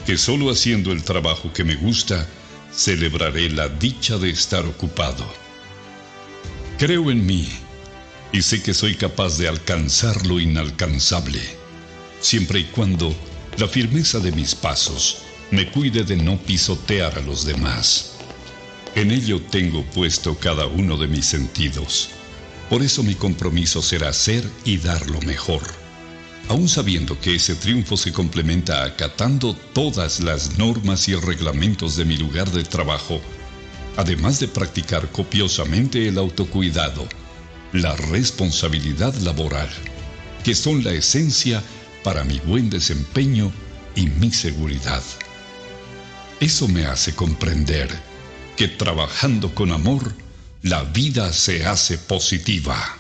que solo haciendo el trabajo que me gusta, celebraré la dicha de estar ocupado. Creo en mí y sé que soy capaz de alcanzar lo inalcanzable, siempre y cuando la firmeza de mis pasos me cuide de no pisotear a los demás. En ello tengo puesto cada uno de mis sentidos. Por eso mi compromiso será ser y dar lo mejor, aun sabiendo que ese triunfo se complementa acatando todas las normas y reglamentos de mi lugar de trabajo, además de practicar copiosamente el autocuidado, la responsabilidad laboral, que son la esencia para mi buen desempeño y mi seguridad. Eso me hace comprender que trabajando con amor, la vida se hace positiva.